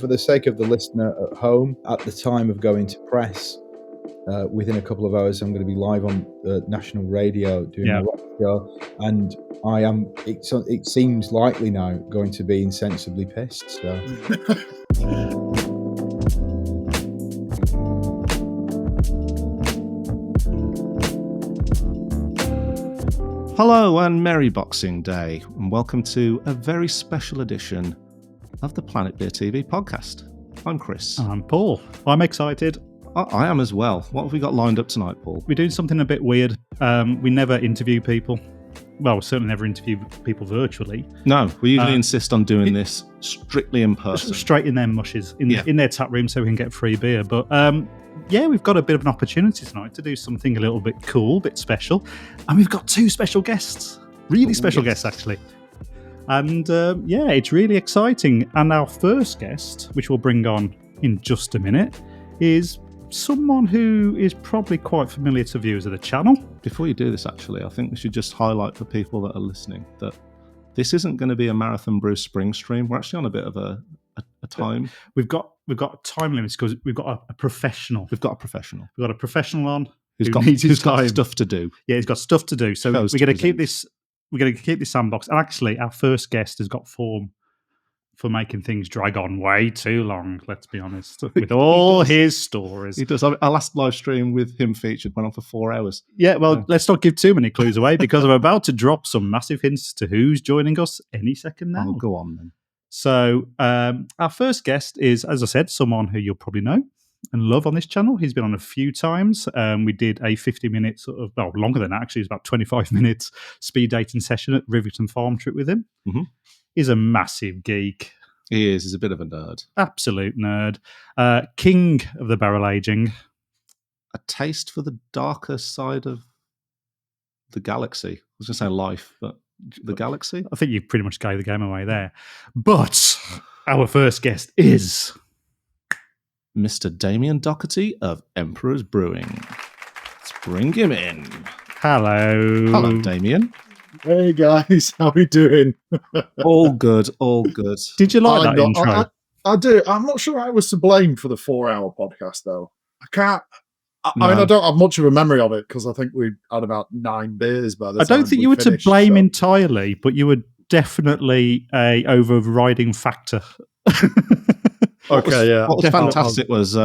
for the sake of the listener at home, at the time of going to press, within a couple of hours, I'm going to be live on national radio doing my rock show, and I am. It seems likely now going to be insensibly pissed. So. Hello and Merry Boxing Day, and welcome to a very special edition of the Planet Beer TV podcast. I'm Chris. I'm Paul. I'm excited. I am as well. What have we got lined up tonight, Paul? We're doing something a bit weird. We never interview people. Well, we certainly never interview people virtually. No, we usually insist on doing this strictly in person. Straight in their mushes, in their tap room so we can get free beer. But we've got a bit of an opportunity tonight to do something a little bit cool, a bit special. And we've got two special guests. Really special guests, actually. And it's really exciting. And our first guest, which we'll bring on in just a minute, is someone who is probably quite familiar to viewers of the channel. Before you do this, actually, I think we should just highlight for people that are listening that this isn't going to be a Marathon Brew spring stream. We're actually on a bit of a time. We've got time limits because we've got a professional. We've got a professional. We've got a professional on who's got stuff to do. Yeah, he's got stuff to do. So we're going to keep this. We're going to keep this sandbox. And actually, our first guest has got form for making things drag on way too long, let's be honest, with all his stories. He does. Our last live stream with him featured went on for 4 hours. Yeah, well, let's not give too many clues away because I'm about to drop some massive hints to who's joining us any second now. I'll go on then. So our first guest is, as I said, someone who you'll probably know and love on this channel. He's been on a few times. We did a 50-minute longer than that, actually. It was about 25 minutes speed dating session at Rivington Farm Trip with him. Mm-hmm. He's a massive geek. He is. He's a bit of a nerd. Absolute nerd. King of the barrel aging. A taste for the darker side of the galaxy. I was going to say life, but the galaxy? I think you pretty much gave the game away there. But our first guest is Mr. Damian Doherty of Emperor's Brewing. Let's bring him in. Hello. Hello, Damian. Hey guys, how we doing? All good, all good. Did you like that intro? I do. I'm not sure I was to blame for the 4-hour podcast though. I mean, I don't have much of a memory of it because I think we had about 9 beers by the time. I don't think you were to blame entirely, but you were definitely a overriding factor. What was fantastic was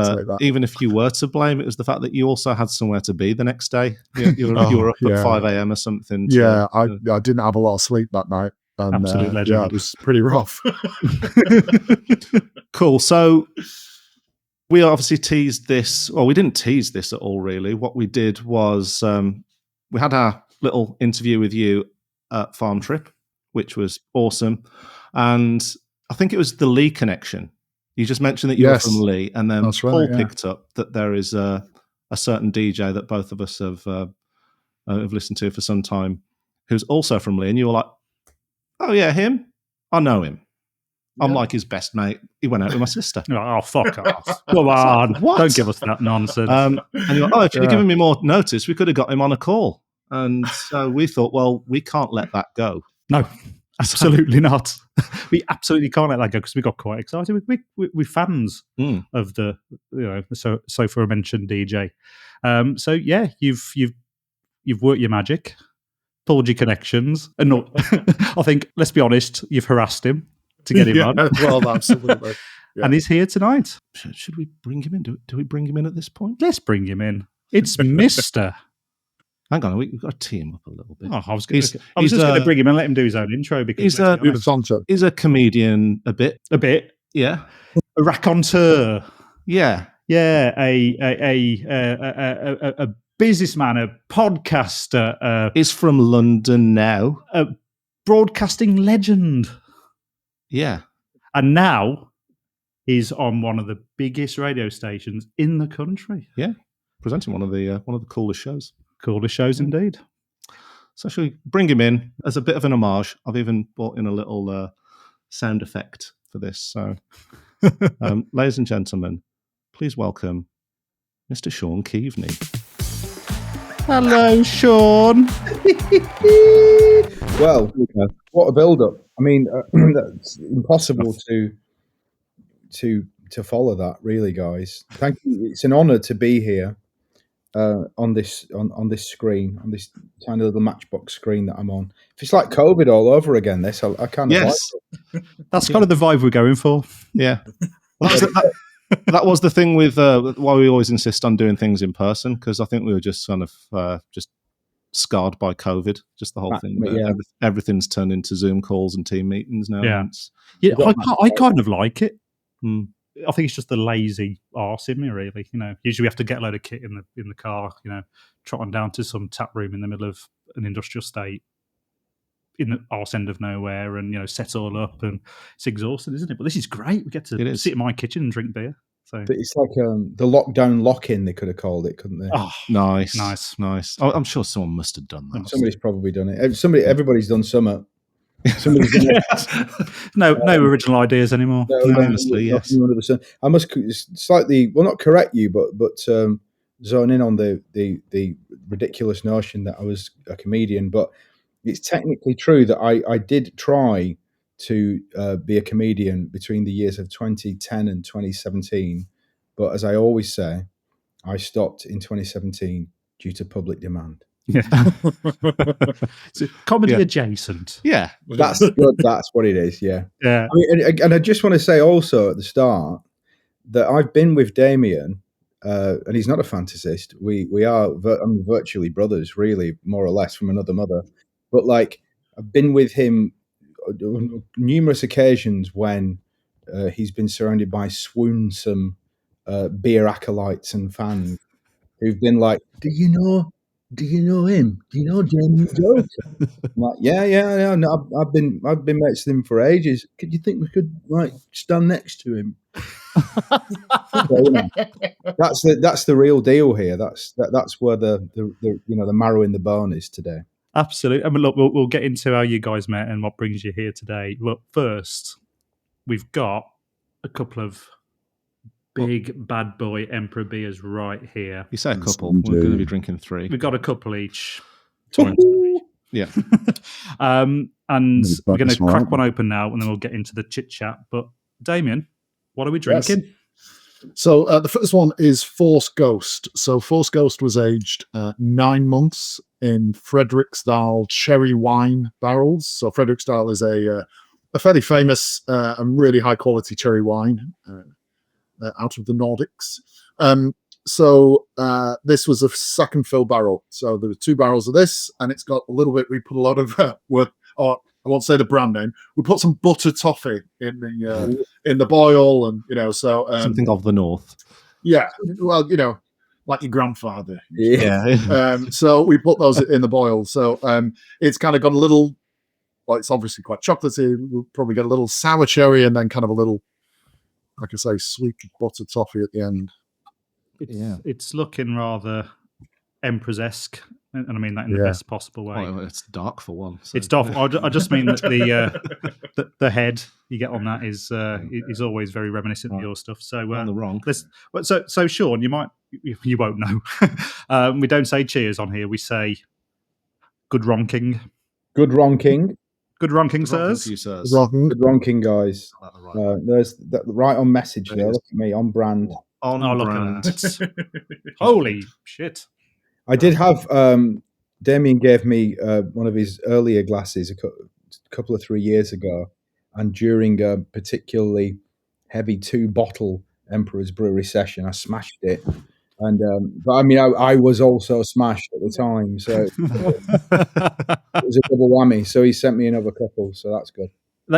even if you were to blame, it was the fact that you also had somewhere to be the next day. You were up at 5 a.m. or something. I didn't have a lot of sleep that night. And, Absolute legend. Yeah, it was pretty rough. Cool. So we obviously teased this. Well, we didn't tease this at all, really. What we did was we had our little interview with you at Farm Trip, which was awesome. And I think it was the Lee connection. You just mentioned that you were from Lee, and then Paul picked up that there is a certain DJ that both of us have listened to for some time, who's also from Lee, and you were like, "Oh yeah, him? I know him. I'm like his best mate. He went out with my sister." Oh, fuck off! Come on, don't give us that nonsense. And you're like, "Oh, if you'd have given me more notice, we could have got him on a call." And so we thought, well, we can't let that go. No. Absolutely not. We absolutely can't let that go because we got quite excited. We're fans of the so for a mentioned DJ. You've worked your magic, pulled your connections, and not. I think, let's be honest, you've harassed him to get him on. Well, absolutely. Yeah. And he's here tonight. Should we bring him in? Do we bring him in at this point? Let's bring him in. It's Mr. Hang on, we've got to tee him up a little bit. Oh, I was just going to bring him and let him do his own intro because he's a comedian, a bit, yeah, a raconteur, yeah, a businessman, a podcaster. He's from London now, a broadcasting legend, yeah, and now he's on one of the biggest radio stations in the country. Yeah, presenting one of the coolest shows. Coolest shows indeed. So shall we bring him in as a bit of an homage? I've even brought in a little sound effect for this. So, ladies and gentlemen, please welcome Mr. Shaun Keaveny. Hello, Shaun. Well, what a build-up. I mean, it's impossible to to follow that, really, guys. Thank you. It's an honour to be here on this screen, on this tiny little matchbox screen that I'm on. If it's like COVID all over again, this I kind of like it. That's kind of the vibe we're going for. Yeah. Well, that was the thing with why we always insist on doing things in person, because I think we were just kind of just scarred by COVID. Just the whole thing. Yeah. Everything's turned into Zoom calls and team meetings now. Yeah. I kind of like it. I think it's just the lazy arse in me, really. Usually we have to get a load of kit in the car. Trotting down to some tap room in the middle of an industrial estate in the arse end of nowhere, and set all up, and it's exhausting, isn't it? But this is great. We get to sit in my kitchen and drink beer. So it's like the lockdown lock-in, they could have called it, couldn't they? Oh, nice. I'm sure someone must have done that. Somebody's probably done it. Everybody's done summer. Somebody's done it. No original ideas anymore. Honestly, yes. I must slightly, well, not correct you, but zone in on the ridiculous notion that I was a comedian. But it's technically true that I did try to be a comedian between the years of 2010 and 2017. But as I always say, I stopped in 2017 due to public demand. Yeah. So comedy adjacent. Yeah. That's good. That's what it is. Yeah. Yeah. And I just want to say also at the start that I've been with Damian, and he's not a fantasist. We are virtually brothers, really, more or less, from another mother. But like, I've been with him on numerous occasions when he's been surrounded by swoonsome beer acolytes and fans who've been like, Do you know him? Do you know Johnnie Walker? I'm like, yeah. No, I've been mates with him for ages. Could you think we could stand next to him? So, that's the real deal here. That's where the marrow in the bone is today. Absolutely. I mean, look, we'll get into how you guys met and what brings you here today. But first, we've got a couple of big bad boy Emperor beers right here. You say a couple. We're going to be drinking 3. We've got a couple each. Yeah. And we're going to crack one open now, and then we'll get into the chit chat. But Damian, what are we drinking? Yes. So the first one is Force Ghost. So Force Ghost was aged 9 months in Frederiksdal cherry wine barrels. So Frederiksdal is a fairly famous and really high quality cherry wine out of the Nordics. So this was a second fill barrel. So there were 2 barrels of this, and it's got a little bit. We put a lot of I won't say the brand name. We put some butter toffee in the boil, and so something of the north. Yeah, well, like your grandfather. Yeah. So we put those in the boil. So it's kind of got a little. Well, it's obviously quite chocolatey. We'll probably get a little sour cherry, and then kind of a little, like I say, sweet butter toffee at the end. It's looking rather Empress-esque, and I mean that in the best possible way. Oh, it's dark for one. So. It's dark. I just mean that the head you get on that is always very reminiscent of your stuff. So on the wrong. So Shaun, you won't know. We don't say cheers on here. We say good ronking. Good ronking. Good ronking, sirs. Good ronking, guys. There's that right on message there. Look at me, on brand. On brand. Look at that. Holy shit. I did have Damian gave me one of his earlier glasses a couple of 3 years ago, and during a particularly heavy 2-bottle Emperor's Brewery session, I smashed it. And but I mean, I was also smashed at the time, so it was a double whammy. So he sent me another couple, so that's good.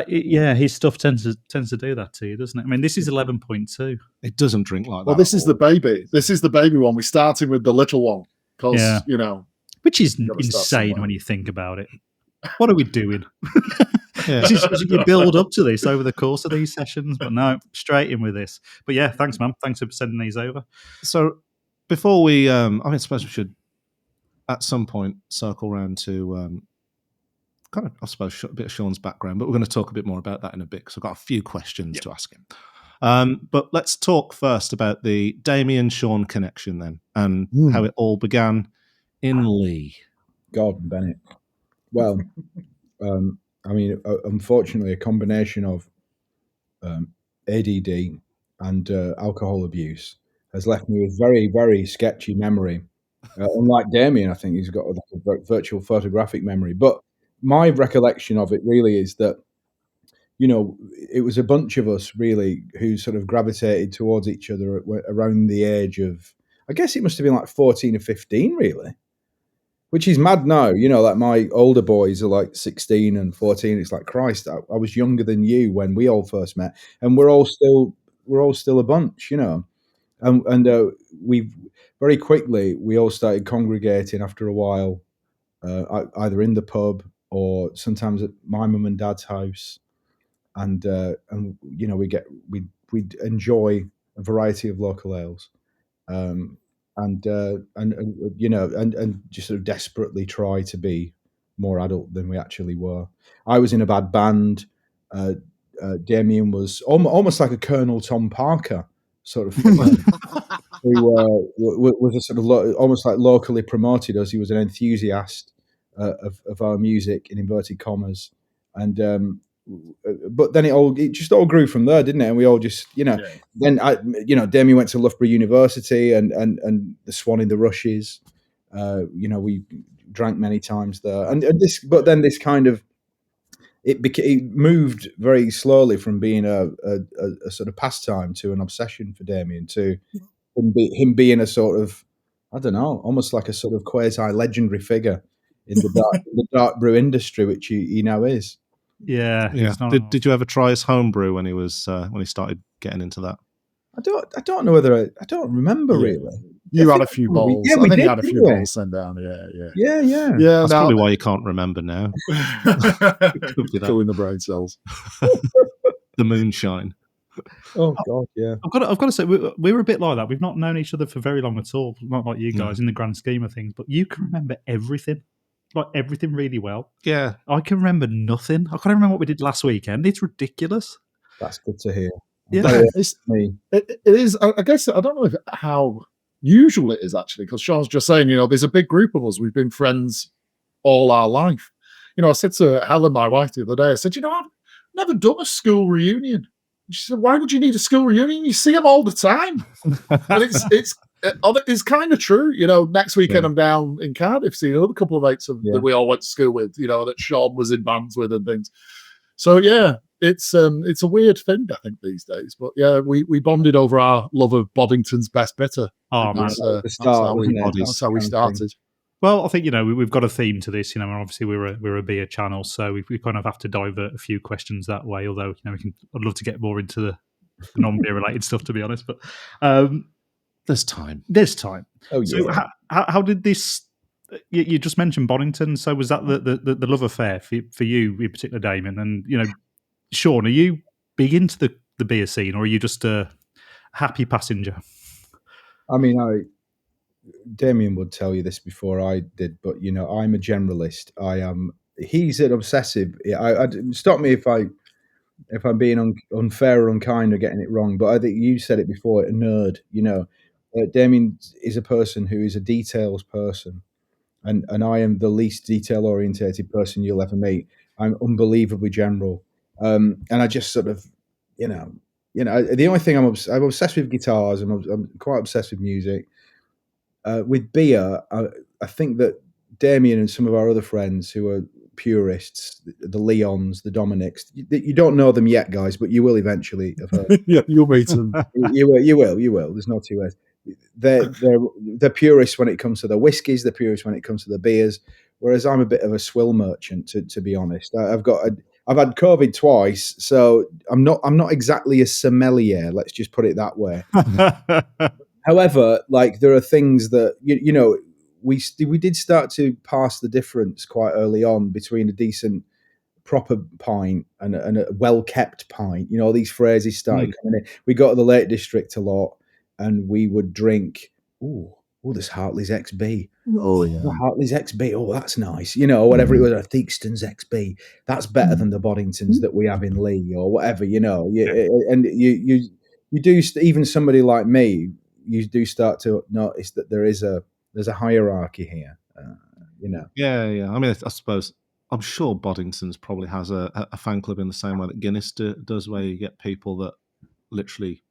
His stuff tends to do that to you, doesn't it? I mean, this is 11.2. It doesn't drink like that. Well, this is the baby. This is the baby one. We started with the little one because which is insane when you think about it. What are we doing? You build up to this over the course of these sessions, but no, straight in with this. But yeah, thanks, man. Thanks for sending these over. So before we, I suppose we should at some point circle around to kind of, I suppose, a bit of Shaun's background, but we're going to talk a bit more about that in a bit because I've got a few questions to ask him. But let's talk first about the Damian-Shaun connection then, and how it all began in Lee. Gordon Bennett. Well, I mean, unfortunately, a combination of ADD and alcohol abuse has left me with very, very sketchy memory. Unlike Damian, I think he's got a virtual photographic memory. But my recollection of it really is that, it was a bunch of us really who sort of gravitated towards each other around the age of, I guess it must have been like 14 or 15, really. Which is mad now, like my older boys are like 16 and 14. It's like, Christ, I was younger than you when we all first met, and we're all still a bunch, and we very quickly we all started congregating after a while, either in the pub or sometimes at my mum and dad's house, and we'd enjoy a variety of local ales. And just sort of desperately try to be more adult than we actually were. I was in a bad band. Damian was almost like a Colonel Tom Parker sort of figure, who was a sort of almost like locally promoted us. He was an enthusiast of our music, in inverted commas, and but then it just all grew from there, didn't it? And we all just, then Damian went to Loughborough University and the Swan in the Rushes. We drank many times there, but then this kind of it moved very slowly from being a sort of pastime to an obsession for Damian, to him being a sort of, I don't know, almost like a sort of quasi legendary figure in the dark brew industry, which he now is. Yeah. Did you ever try his homebrew when he started getting into that? I don't know whether I don't remember really. You had a few balls. Yeah, I think did, you had a few balls sent down. Yeah. That's probably why you can't remember now. Killing the brain cells. The moonshine. Oh God, yeah. I've got to say, we were a bit like that. We've not known each other for very long at all. Not like you guys in the grand scheme of things, but you can remember everything. Like everything really well. Yeah. I can remember nothing. I can't remember what we did last weekend. It's ridiculous. That's good to hear. Yeah. It is. I guess I don't know how usual it is, actually, because Shaun's just saying, there's a big group of us. We've been friends all our life. I said to Helen, my wife, the other day, I said, I've never done a school reunion. She said, why would you need a school reunion? You see them all the time. And it's kind of true. Next weekend I'm down in Cardiff seeing another couple of mates that we all went to school with, that Shaun was in bands with and things. So yeah, it's a weird thing, I think, these days. But yeah, we bonded over our love of Boddington's Best Bitter. Oh man, that's how we started. Well, I think we've got a theme to this. And obviously we're a beer channel, so we kind of have to divert a few questions that way. Although I'd love to get more into the non-beer related stuff, to be honest. But there's time. Oh yeah. So how did this? You just mentioned Boddington. So was that the love affair for you in particular, Damian? And Shaun, are you big into the beer scene, or are you just a happy passenger? I mean, Damian would tell you this before I did, but I'm a generalist. He's an obsessive. Stop me if I'm being unfair or unkind or getting it wrong, but I think you said it before. A nerd, Damian is a person who is a details person, and I am the least detail orientated person you'll ever meet. I'm unbelievably general, and I just sort of, the only thing I'm obsessed with guitars. I'm quite obsessed with music. With beer, I think that Damian and some of our other friends who are purists, the Leons, the Dominics, you don't know them yet, guys, but you will eventually have heard. Yeah, you'll meet them. You will. There's no two ways. They're purists when it comes to the whiskies. They're purists when it comes to the beers. Whereas I'm a bit of a swill merchant, to be honest. I've had COVID twice, so I'm not exactly a sommelier. Let's just put it that way. However, there are things that we did start to pass the difference quite early on between a decent proper pint and a well-kept pint. These phrases started coming in. We got to the Lake District a lot, and we would drink, there's Hartley's XB. Oh, yeah. Hartley's XB. Oh, that's nice. Whatever it was, a Theakston's XB. That's better than the Boddingtons that we have in Lee or whatever, And you do, even somebody like me, you do start to notice that there's a hierarchy here, Yeah. I mean, I suppose I'm sure Boddington's probably has a fan club in the same way that Guinness does, where you get people that literally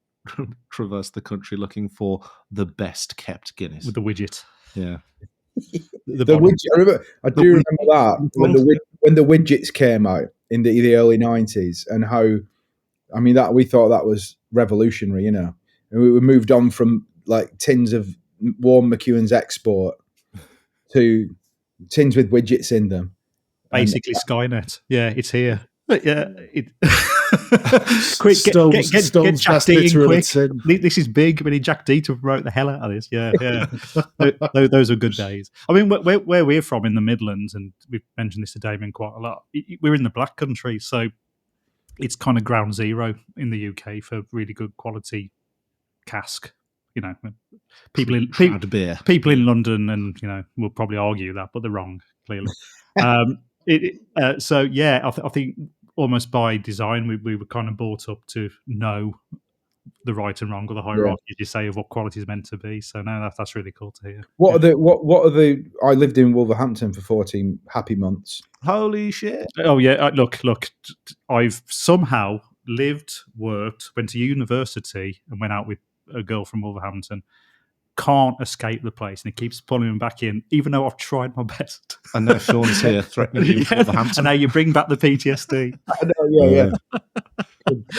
traverse the country looking for the best kept Guinness with the widget. Yeah. The widget, I do remember that when the widgets came out in the early 90s, and how, I mean, that we thought that was revolutionary, you know. And we moved on from like tins of warm McEwen's Export to tins with widgets in them. Basically, Skynet. Yeah, it's here. But yeah, quick, get Jack D in quick. This is big. We need Jack D to promote the hell out of this. Yeah. Those are good days. I mean, where we're from in the Midlands, and we've mentioned this to Damian quite a lot, we're in the Black Country, so it's kind of ground zero in the UK for really good quality cask. You know, people in London, and you know, will probably argue that, but they're wrong, clearly. So yeah, I think almost by design we were kind of brought up to know the right and wrong, or the hierarchy, as you say, of what quality is meant to be. So now that's really cool to hear. What are the? I lived in Wolverhampton for 14 happy months. Holy shit! Oh yeah, look, I've somehow lived, worked, went to university, and went out with a girl from Wolverhampton. Can't escape the place, and it keeps pulling me back in, even though I've tried my best. And now Shaun's here threatening you with Wolverhampton. And now you bring back the PTSD. I know, yeah.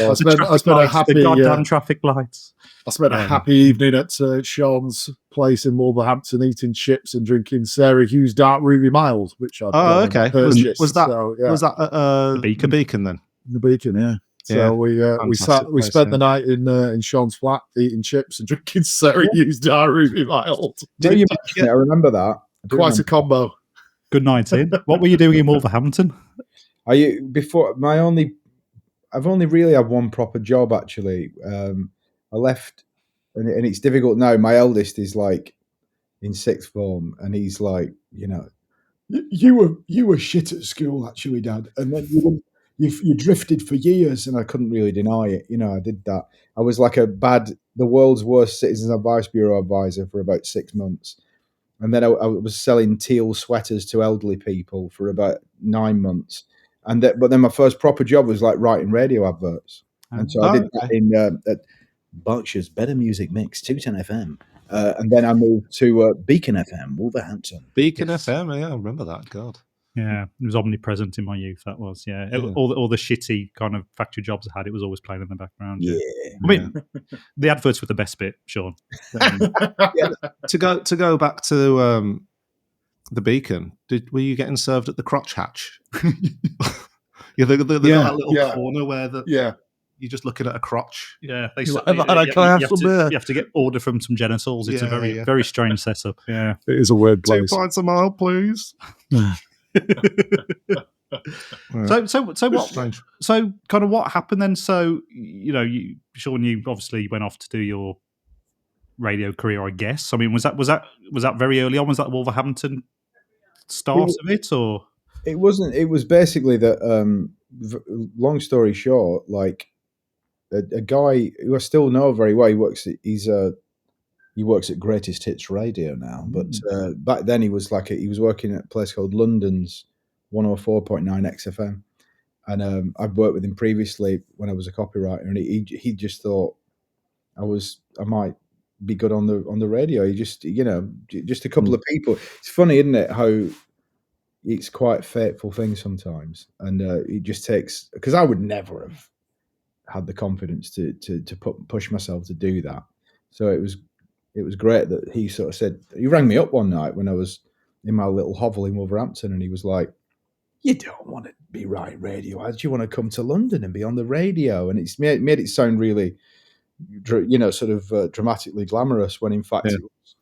I spent a happy the goddamn traffic lights. I spent a happy evening at Shaun's place in Wolverhampton, eating chips and drinking Sarah Hughes Dark Ruby Mild, which I purchased. Was that the Beacon then? The Beacon, yeah. So we spent the night in Shaun's flat eating chips and drinking Sarah Hughes Dark Ruby Mild. I remember that. Quite a combo. Good night in. What were you doing in Wolverhampton? I've only really had one proper job, actually. I left, and it's difficult now. My eldest is like in sixth form, and he's like, you know, you were shit at school, actually, Dad, and then you drifted for years, and I couldn't really deny it. You know, I did that. I was like the world's worst Citizens Advice Bureau advisor for about 6 months. And then I was selling teal sweaters to elderly people for about 9 months. But then my first proper job was like writing radio adverts. And so I did that at Berkshire's Better Music Mix, 210 FM. And then I moved to Beacon FM, Wolverhampton. Beacon FM, yeah, I remember that. God. Yeah, it was omnipresent in my youth. That was, yeah. All the shitty kind of factory jobs I had, it was always playing in the background. Yeah. I mean, the adverts were the best bit, Shaun. To go back to the Beacon, were you getting served at the crotch hatch? That little corner where you're just looking at a crotch. Yeah, you have to get order from some genitals. It's a very strange setup. Yeah, it is a weird place. 2 pints a mile, please. So kind of what happened then? So Shaun, you obviously went off to do your radio career, I guess. I mean, was that very early on? Was that Wolverhampton start of it, or it wasn't? It was basically that. Long story short, like a guy who I still know very well. He works at Greatest Hits Radio now, but back then he was working at a place called London's 104.9 XFM, and I'd worked with him previously when I was a copywriter, and he just thought I might be good on the radio. He just a couple of people. It's funny, isn't it, how it's quite a fateful thing sometimes, and it just takes, because I would never have had the confidence to push myself to do that. So it was great that he sort of said, he rang me up one night when I was in my little hovel in Wolverhampton, and he was like, "You don't want to be writing radio ads. Do you want to come to London and be on the radio?" And it's made it sound really, sort of dramatically glamorous, when in fact it was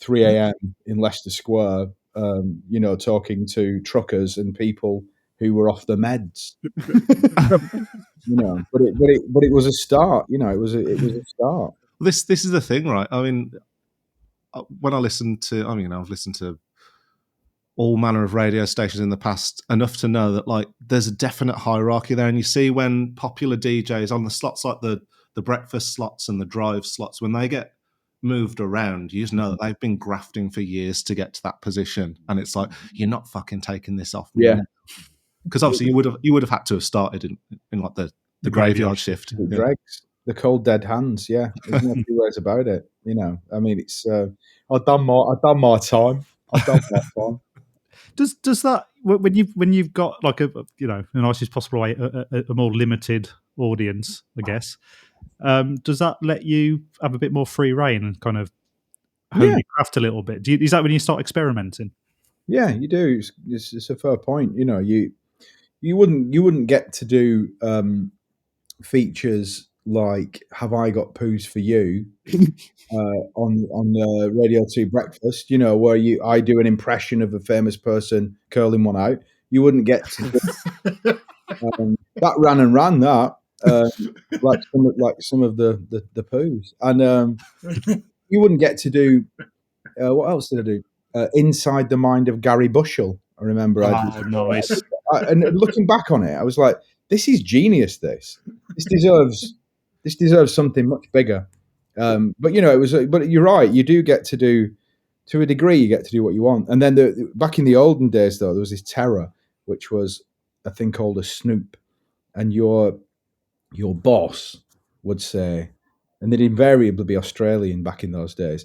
3 a.m. in Leicester Square, talking to truckers and people who were off the meds. But it was a start. It was a start. This is the thing, right? I mean, when I've listened to all manner of radio stations in the past, enough to know that like there's a definite hierarchy there. And you see when popular DJs on the slots like the breakfast slots and the drive slots, when they get moved around, you just know that they've been grafting for years to get to that position. And it's like, you're not fucking taking this off me. Yeah. Because obviously you would have had to have started in like the graveyard shift. The dregs. The cold dead hands. Yeah, there's no two ways about it. I mean, it's. I've done my time. I've done my time. Does that when you've got like the nicest possible way a more limited audience, I guess, does that let you have a bit more free reign and kind of hone your craft a little bit? Is that when you start experimenting? Yeah, you do. It's a fair point. You wouldn't get to do features like "Have I Got Poos for You" on Radio 2 Breakfast. Where I do an impression of a famous person curling one out. You wouldn't get to do that. Ran that like some of the poos, and you wouldn't get to do. What else did I do? Inside the Mind of Gary Bushell. I remember. Nice. And looking back on it, I was like, "This is genius. This deserves something much bigger." But it was. But you're right. You do get to do, to a degree, you get to do what you want. And then back in the olden days, though, there was this terror, which was a thing called a snoop, and your boss would say, and they'd invariably be Australian back in those days.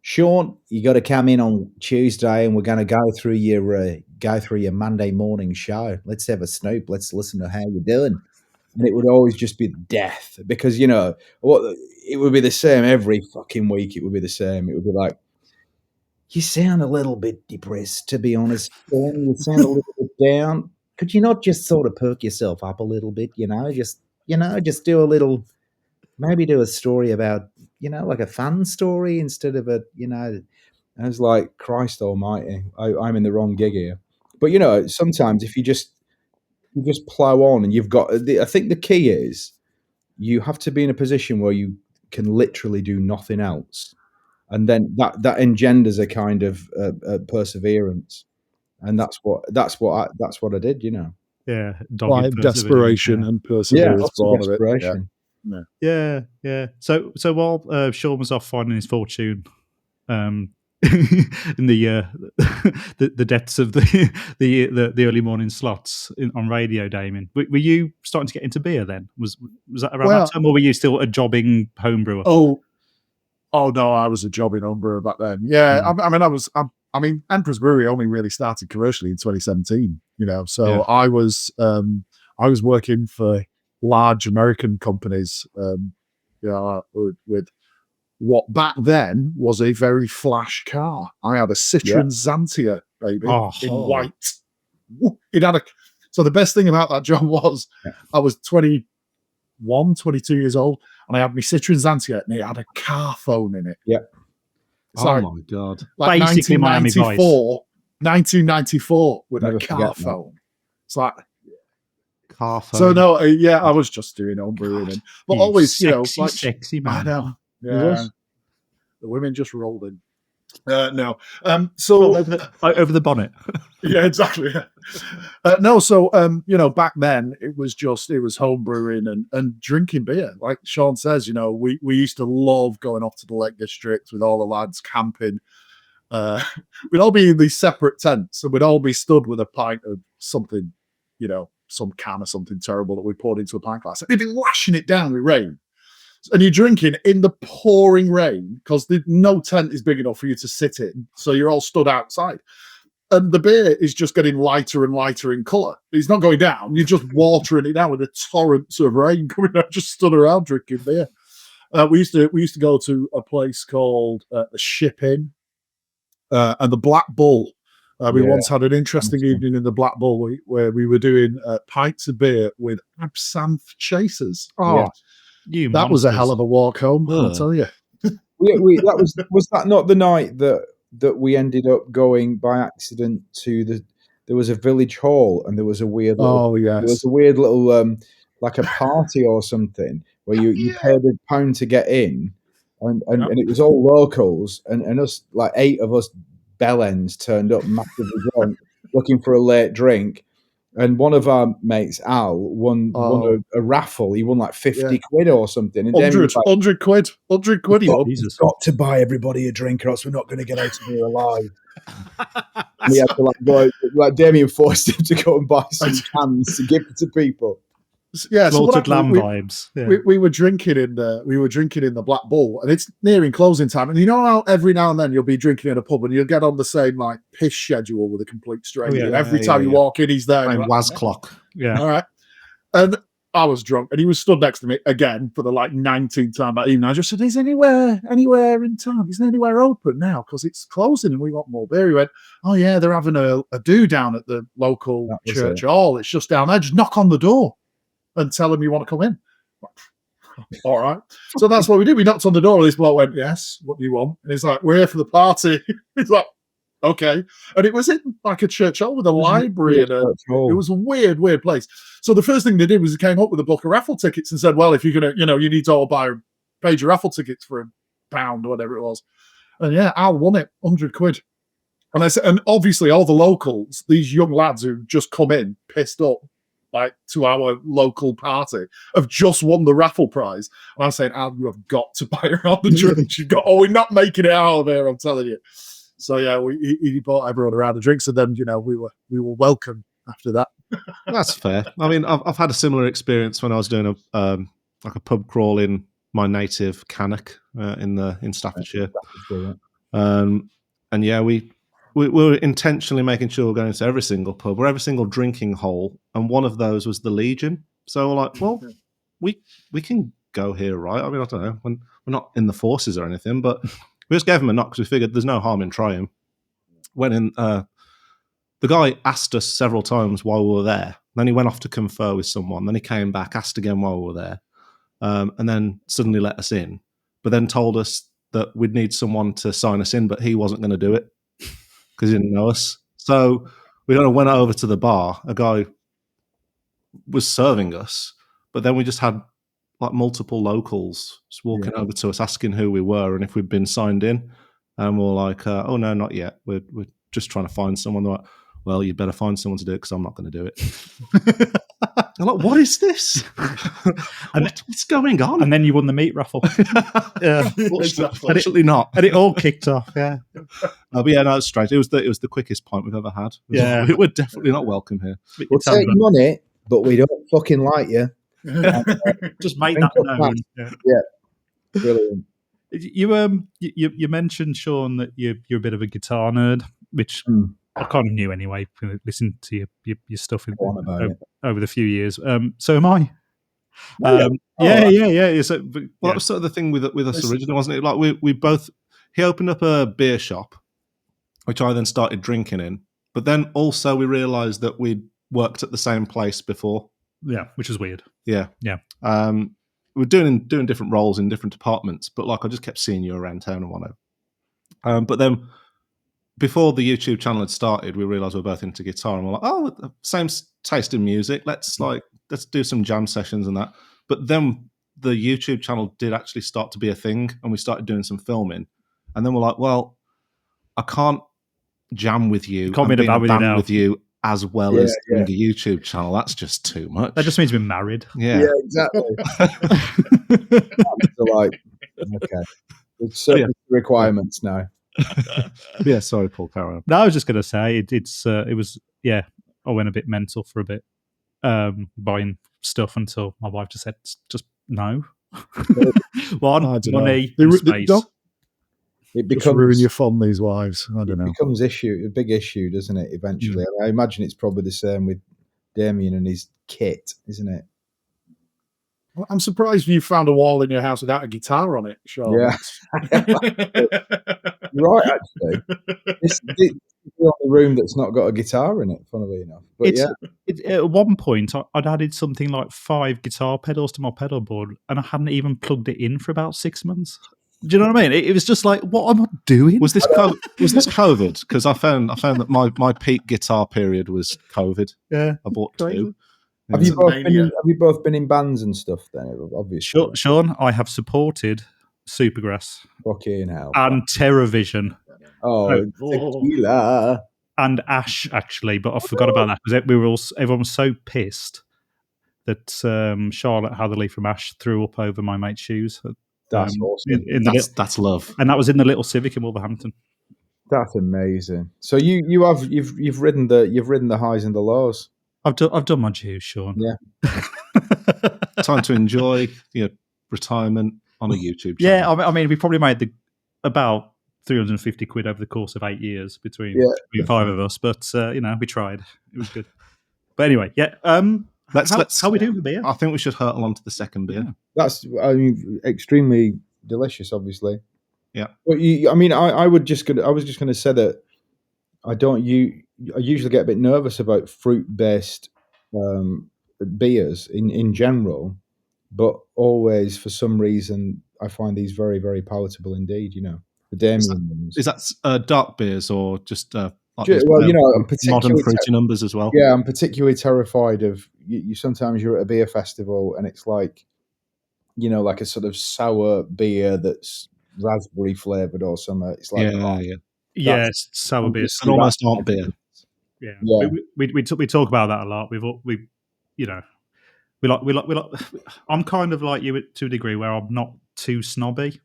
"Shaun, you got to come in on Tuesday, and we're going to go through your Monday morning show. Let's have a snoop. Let's listen to how you're doing." And it would always just be death, because it would be the same every fucking week. It would be the same. It would be like, "You sound a little bit depressed, to be honest. Shaun. You sound a little bit down. Could you not just sort of perk yourself up a little bit? Just do a little." Maybe do a story about, like a fun story instead of And I was like, Christ almighty, I'm in the wrong gig here. But, sometimes if you just plow on, and you've got, I think the key is you have to be in a position where you can literally do nothing else. And then that engenders a kind of perseverance. And that's what I did, Yeah, like desperation and perseverance. Born of it. Yeah. So while Shaun was off finding his fortune, in the depths of the early morning slots on radio, Damian, were you starting to get into beer then? Was that around that time, or were you still a jobbing home brewer? Oh no, I was a jobbing home brewer back then. Yeah, I mean, Emperor's Brewery only really started commercially in 2017. So I was working for large American companies, with what back then was a very flash car. I had a Citroen Xantia, baby, in white. So the best thing about that job was I was 21, 22 years old, and I had my Citroen Xantia, and it had a car phone in it. Yeah. It's my God. Like basically 1994 with Never a car phone. It's like, car phone. so no, I was just doing home brewing, but always, sexy man. I know. It was. The women just rolled in. No. So over the bonnet. Yeah, exactly. No, so back then it was home brewing and drinking beer. Like Shaun says, we used to love going off to the Lake District with all the lads camping. We'd all be in these separate tents, and we'd all be stood with a pint of something, some can of something terrible that we poured into a pint glass. And they'd be lashing it down with rain. And you're drinking in the pouring rain because no tent is big enough for you to sit in. So you're all stood outside. And the beer is just getting lighter and lighter in colour. It's not going down. You're just watering it down with a torrent of rain coming out, just stood around drinking beer. We used to go to a place called the Ship Inn and the Black Bull. We once had an interesting evening in the Black Bull where we were doing pints of beer with absinthe chasers. That was a hell of a walk home, I'll tell you. Was that not the night that we ended up going by accident to there was a village hall, and there was a weird little, there was a weird little like a party or something where you paid £1 to get in, and it was all locals, and us, like 8 of us bellends turned up massively drunk looking for a late drink. And one of our mates, Al, won a raffle. He won like 50 quid or something. And 100 quid. 100 quid. He's got to buy everybody a drink, or else we're not going to get out of here alive. And he had to go, like Damian forced him to go and buy some cans to give to people. Yeah, so what Slaughtered lamb happened, vibes. Yeah. we were drinking in the Black Bull, and it's nearing closing time. And you know how every now and then you'll be drinking in a pub and you'll get on the same like piss schedule with a complete stranger. yeah. And every time you walk in, he's there. Same You're like, Waz clock. Yeah. all right. And I was drunk, and he was stood next to me again for the like 19th time that evening. I just said, "Is anywhere in town? Is there anywhere open now? Because it's closing, and we want more beer." He went, "Oh yeah, they're having a do down at the local church hall. It's just down there. Just knock on the door and tell them you want to come in." All right. So that's what we did. We knocked on the door, and this bloke went, "Yes, what do you want?" And he's like, "We're here for the party." He's like, "Okay." And it was in like a church hall with a library, and it was a weird place. So the first thing they did was they came up with a book of raffle tickets and said, "Well, if you're gonna, you need to all pay your raffle tickets for £1 or whatever it was." And yeah, Al won it, £100. And I said, and obviously all the locals, these young lads who just come in pissed up, like to our local party, have just won the raffle prize. And I'm saying, "Al, you have got to buy around the drinks. We're not making it out of here, I'm telling you." So yeah, he bought everyone a round of drinks, and then we were welcome after that. That's fair. I mean, I've had a similar experience when I was doing a pub crawl in my native Cannock in Staffordshire. And yeah, we were intentionally making sure we're going to every single pub or every single drinking hole, and one of those was the Legion. So we're like, well, we can go here, right? I mean, I don't know, we're not in the forces or anything, but we just gave him a knock because we figured there's no harm in trying. Went in. The guy asked us several times while we were there. Then he went off to confer with someone. Then he came back, asked again while we were there, and then suddenly let us in. But then told us that we'd need someone to sign us in, but he wasn't going to do it because he didn't know us. So we kind of went over to the bar. A guy was serving us, but then we just had like multiple locals just walking over to us asking who we were and if we'd been signed in. And we're like, "Oh no, not yet. We're just trying to find someone." They're like, "Well, you better find someone to do it because I'm not going to do it." I'm like, "What is this? What's going on?" And then you won the meat raffle. Yeah, exactly. Actually not. And it all kicked off. Yeah. But yeah, no, it's strange. It was the quickest pint we've ever had. Yeah. We're definitely not welcome here. We'll take your money, but we don't fucking like you. Just make that known. Yeah. Brilliant. You mentioned, Shaun, that you're a bit of a guitar nerd, which I kind of knew anyway. Listening to your stuff over the few years. So am I. Yeah. So, that was sort of the thing with us originally, wasn't it? Like we both. He opened up a beer shop, which I then started drinking in. But then also we realised that we'd worked at the same place before. Yeah, which is weird. Yeah. We were doing different roles in different departments, but like I just kept seeing you around town and whatnot. But then before the YouTube channel had started, we realised we were both into guitar, and we're like, "Oh, same taste in music. Let's do some jam sessions and that." But then the YouTube channel did actually start to be a thing, and we started doing some filming. And then we're like, "Well, I can't jam with you, can't be in a band with you as well as doing a YouTube channel. That's just too much." That just means we're married. Yeah, exactly. So like, okay, it's certain requirements now. Yeah, sorry, Paul. Carry on. No, I was just going to say it was. I went a bit mental for a bit, buying stuff until my wife just said, "Just no." Money, space. It becomes ruin your fun, these wives. I don't know. It becomes a big issue, doesn't it? Eventually, I imagine it's probably the same with Damian and his kit, isn't it? Well, I'm surprised you found a wall in your house without a guitar on it, Shaun. Yeah, you're right. Actually, this is the only room that's not got a guitar in it. Funnily enough, but at one point I'd added something like 5 guitar pedals to my pedal board, and I hadn't even plugged it in for about 6 months. Do you know what I mean? It was just like, what am I doing? Was this COVID? Because I found that my peak guitar period was COVID. Yeah, I bought 2. Have you both been in bands and stuff then? Obviously, Shaun, I have supported Supergrass. Fucking hell. And TerraVision. Tequila. And Ash, actually, but I forgot about that because everyone was so pissed that Charlotte Hatherley from Ash threw up over my mate's shoes. That's awesome. That's love. And that was in the little Civic in Wolverhampton. That's amazing. So you've ridden the highs and the lows. I've done my dues, Shaun. Yeah. Time to enjoy your retirement on a YouTube channel. Yeah, I mean, we probably made about 350 quid over the course of 8 years between 5 of us, but we tried. It was good. But anyway, yeah. How we doing for beer? I think we should hurtle on to the second beer. Yeah. That's extremely delicious, obviously. Yeah. But I was just gonna say that I usually get a bit nervous about fruit-based beers in general, but always for some reason I find these very, very palatable indeed. The Damian ones. Is that dark beers or just I'm particularly modern fruity numbers as well? Yeah, I'm particularly terrified of you. Sometimes you're at a beer festival and it's like, like a sort of sour beer that's raspberry flavored or something. It's like, Yes, sour beers and almost aren't beer. Yeah. We talk about that a lot. We like. I'm kind of like you to a degree where I'm not too snobby.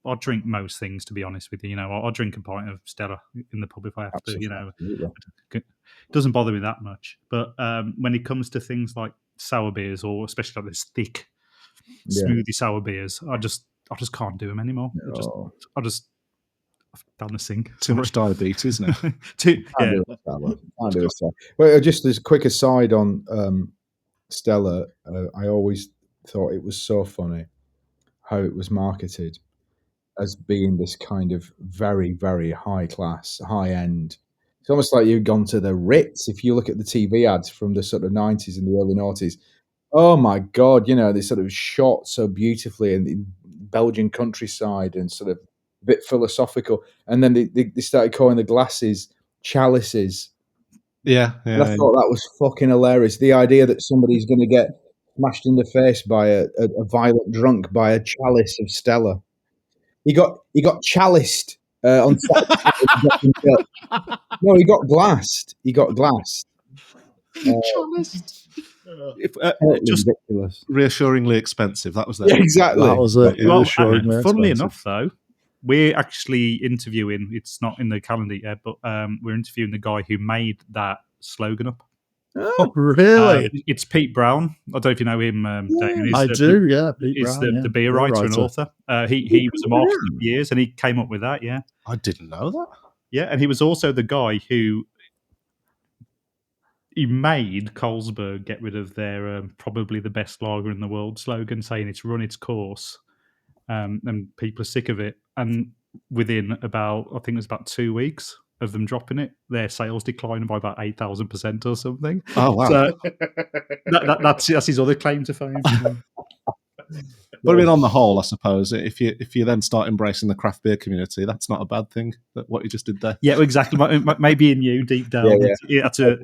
I'll drink most things, to be honest with you. I'll drink a pint of Stella in the pub if I have to. It doesn't bother me that much. But when it comes to things like sour beers, or especially like this thick, smoothie sour beers, I just can't do them anymore. I've done the sink. Too much diabetes now. Can't do a Stella. Well, just as a quick aside on Stella, I always thought it was so funny how it was marketed as being this kind of very, very high class, high end. It's almost like you've gone to the Ritz. If you look at the TV ads from the sort of 90s and the early 90s, oh my God, they sort of shot so beautifully in Belgian countryside and sort of a bit philosophical. And then they started calling the glasses chalices. Yeah. And I thought that was fucking hilarious. The idea that somebody's going to get smashed in the face by a violent drunk by a chalice of Stella. He got chaliced on Saturday. No, he got glassed. Chaliced. Just ridiculous. Reassuringly expensive. That was there. Yeah, exactly. That was it. Funnily enough, though, we're actually interviewing. It's not in the calendar yet, but we're interviewing the guy who made that slogan up. Oh, really? It's Pete Brown. I don't know if you know him. Damian. I do. Yeah, Pete He's Brown, the beer writer and author. He was a marketer for years, and he came up with that. Yeah, I didn't know that. Yeah, and he was also the guy who he made Carlsberg get rid of their probably the best lager in the world slogan, saying it's run its course, and people are sick of it. And within I think it was about 2 weeks of them dropping it, their sales declined by about 8,000% or something. Oh wow! So that's his other claim to fame. But I mean, on the whole, I suppose if you then start embracing the craft beer community, that's not a bad thing. What you just did there. Yeah, exactly. Maybe in you deep down, that's a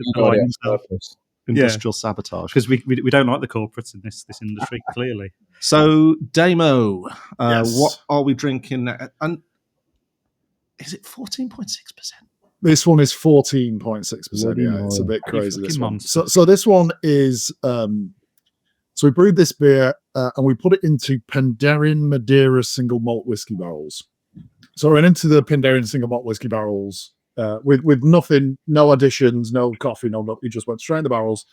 industrial sabotage, because we don't like the corporates in this industry clearly. So, Damo, Yes. what are we drinking now? And is it 14.6%? This one is 14.6%. Yeah, it's a bit crazy. This one. So this one is. So we brewed this beer and we put it into Penderyn Madeira single malt whiskey barrels. So we went into the Penderyn single malt whiskey barrels with nothing, no additions, no coffee, no nothing. We just went straight in the barrels,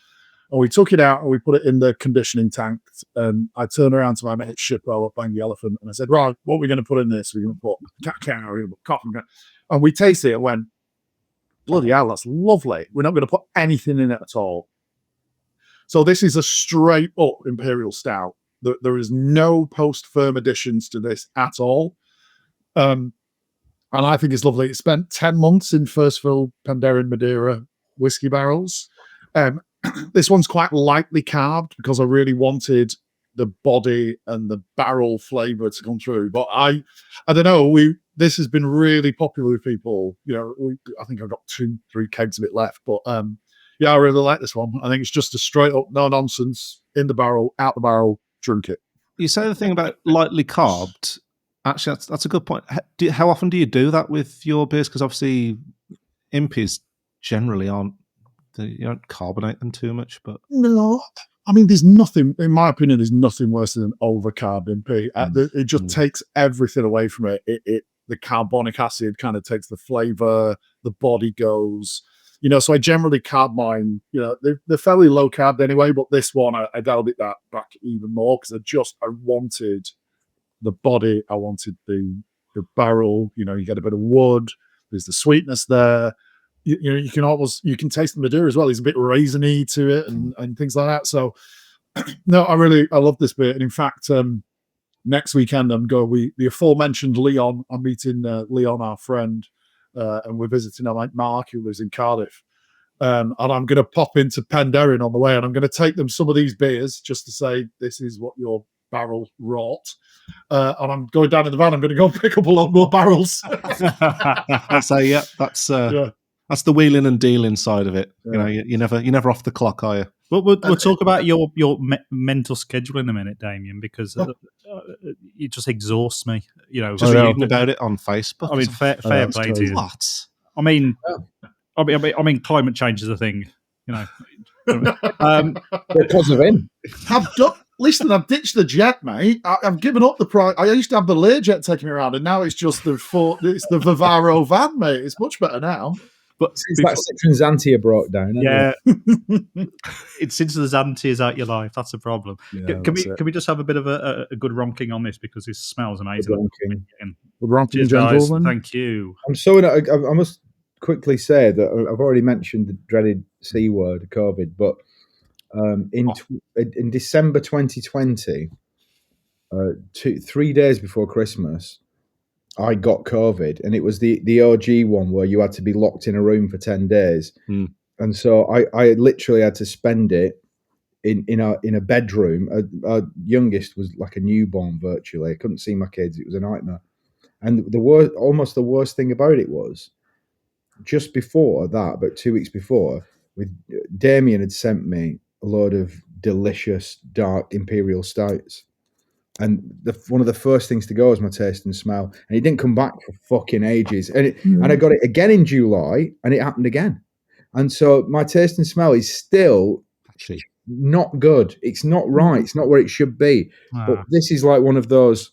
and we took it out and we put it in the conditioning tank. And I turned around to my mate Shippo up Bang the Elephant, and I said, "Right, what are we going to put in this? We're going to put cacao, we're going to put coffee." And we tasted it and went, "Bloody hell, that's lovely. We're not going to put anything in it at all." So this is a straight up imperial stout. There is no post-firm additions to this at all. And I think it's lovely. It spent 10 months in first fill Penderyn Madeira whiskey barrels. This one's quite lightly carved because I really wanted the body and the barrel flavour to come through. But I don't know, this has been really popular with people. I think I've got 2-3 kegs of it left. But yeah, I really like this one. I think it's just a straight up, no nonsense, in the barrel, out the barrel, drink it. You say the thing about lightly carved. Actually, that's a good point. How often do you do that with your beers? Because obviously, impies generally you don't carbonate them too much. But no, I mean, there's nothing, in my opinion, there's nothing worse than an overcarved impy. It just takes everything away from it. The carbonic acid kind of takes the flavour, the body goes. So I generally carb mine, they're fairly low carb anyway, but this one, I dialed it back even more because I wanted the body, I wanted the barrel, you get a bit of wood, there's the sweetness there. You can taste the Madeira as well. It's a bit raisiny to it and things like that. So no, I love this beer. And in fact, next weekend the aforementioned Leon, I'm meeting Leon, our friend, and we're visiting our mate Mark, who lives in Cardiff. And I'm going to pop into Penderyn on the way, and I'm going to take them some of these beers just to say, this is what your barrel wrought. And I'm going down in the van. I'm going to go and pick up a lot more barrels. So yeah, that's the wheeling and dealing side of it. Yeah. You're never off the clock, are you? Well, we'll talk about your mental schedule in a minute, Damian, because it just exhausts me. Just reading about it on Facebook. I mean, fair play to you. What? I mean, climate change is a thing. Because of him. Listen, I've ditched the jet, mate. I've given up the price. I used to have the Learjet taking me around, and now it's just the Vivaro van, mate. It's much better now. But since that Citroen Xantia broke down, it's since the Xantia is out your life. That's a problem. Yeah, can we just have a bit of a good ronking on this, because this smells amazing. Good ronking, cheers, gentlemen. guys. Thank you. I must quickly say that I've already mentioned the dreaded C word, COVID, but in December 2020, 3 days before Christmas, I got COVID, and it was the OG one where you had to be locked in a room for 10 days. And so I literally had to spend it in a bedroom. Our youngest was like a newborn virtually. I couldn't see my kids. It was a nightmare. And almost the worst thing about it was, just before that, about 2 weeks before, Damian had sent me a load of delicious dark imperial stouts. And one of the first things to go was my taste and smell. And it didn't come back for fucking ages. And I got it again in July, and it happened again. And so my taste and smell is still not good. It's not right. It's not where it should be. But this is like one of those,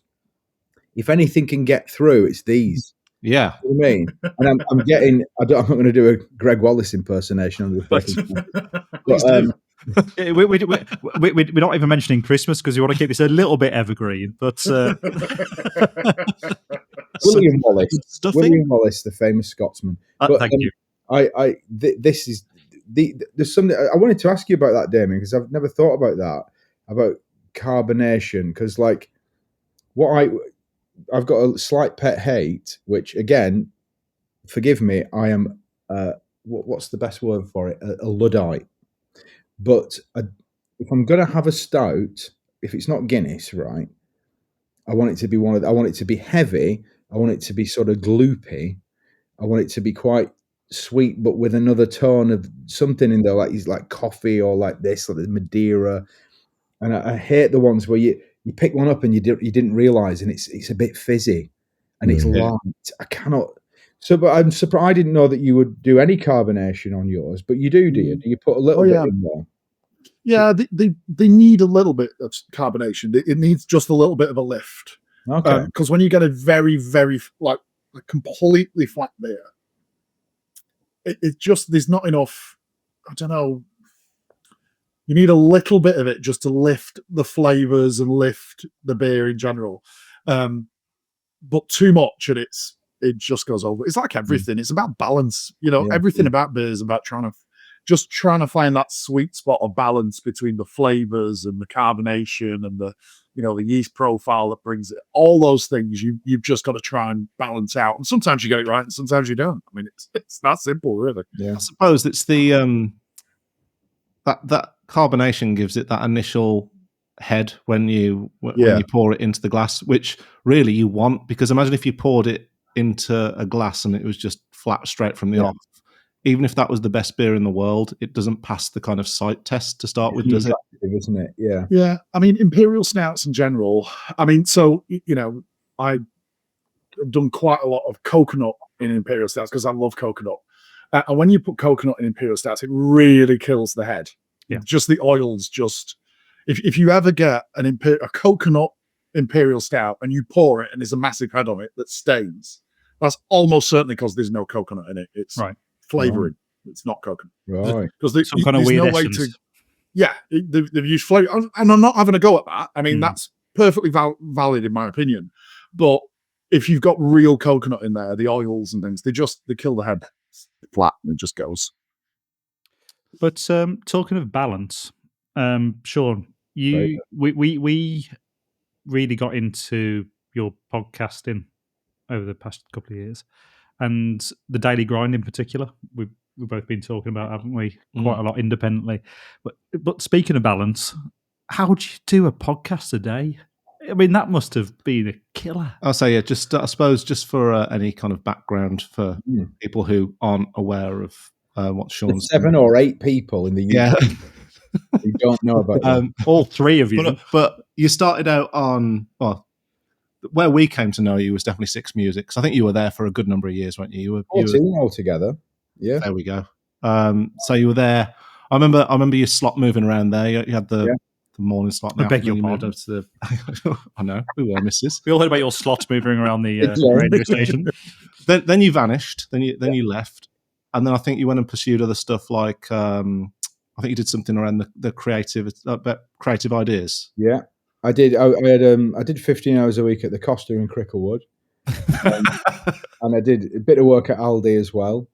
if anything can get through, it's these. Yeah. You know what I mean? And I'm getting, I'm not going to do a Greg Wallace impersonation on the Please do. We're not even mentioning Christmas because we want to keep this a little bit evergreen. But William Wallace, the famous Scotsman. Thank you. There's something I wanted to ask you about that, Damian, because I've never thought about that, about carbonation. Because I've got a slight pet hate, which again, forgive me, I am what's the best word for it? A Luddite. But if I'm going to have a stout, if it's not Guinness, right, I want it to be I want it to be heavy. I want it to be sort of gloopy. I want it to be quite sweet, but with another tone of something in there, like coffee or like this, like the Madeira. And I hate the ones where you pick one up and you didn't realize, and it's a bit fizzy and it's light. I cannot. So, but I'm surprised. I didn't know that you would do any carbonation on yours, but you do you? Do you put a little bit in there? Yeah, they need a little bit of carbonation. It needs just a little bit of a lift. Okay. Because when you get a very, very like a completely flat beer, it just, there's not enough. I don't know. You need a little bit of it just to lift the flavors and lift the beer in general. But too much, and it just goes over. It's like everything. It's about balance. Everything about beer is about trying to find that sweet spot of balance between the flavors and the carbonation and the yeast profile that brings it. All those things you've just got to try and balance out. And sometimes you get it right, and sometimes you don't. I mean, it's that simple, really. Yeah. I suppose it's the that carbonation gives it that initial head when you pour it into the glass, which really you want, because imagine if you poured it into a glass and it was just flat straight from the off. Even if that was the best beer in the world, it doesn't pass the kind of sight test to start with, does it? Isn't it? Yeah. Yeah. I mean, imperial stouts in general. I mean, so I've done quite a lot of coconut in imperial stouts because I love coconut. And when you put coconut in imperial stouts, it really kills the head. Yeah. Just the oils. If you ever get a coconut imperial stout and you pour it and there's a massive head on it that stains, that's almost certainly because there's no coconut in it. It's right. flavoring. It's not coconut. Right. Because Some kind of there's weird no way essence. to. Yeah, they've used flavor, and I'm not having a go at that. I mean, that's perfectly valid in my opinion. But if you've got real coconut in there, the oils and things, they kill the head flat and it just goes. But talking of balance, Shaun, we really got into your podcasting over the past couple of years, and the daily grind in particular. We've both been talking about, haven't we? Quite a lot independently. But speaking of balance, how do you do a podcast a day? I mean, that must have been a killer. I'll say, yeah, just I suppose just for any kind of background for people who aren't aware of what Shaun's There's 7 or 8 people in the UK who don't know about that. All 3 of you. But you started out on, well, where we came to know you was definitely Six Music, because I think you were there for a good number of years, weren't you? You were 14 altogether. Yeah. There we go. So you were there. I remember your slot moving around there. You had the morning slot. I beg your pardon. I know. We were misses. We all heard about your slot moving around the radio station. Then you vanished. Then you left. And then I think you went and pursued other stuff like I think you did something around the creative ideas. Yeah, I did. I did 15 hours a week at the Costa in Cricklewood, and I did a bit of work at Aldi as well.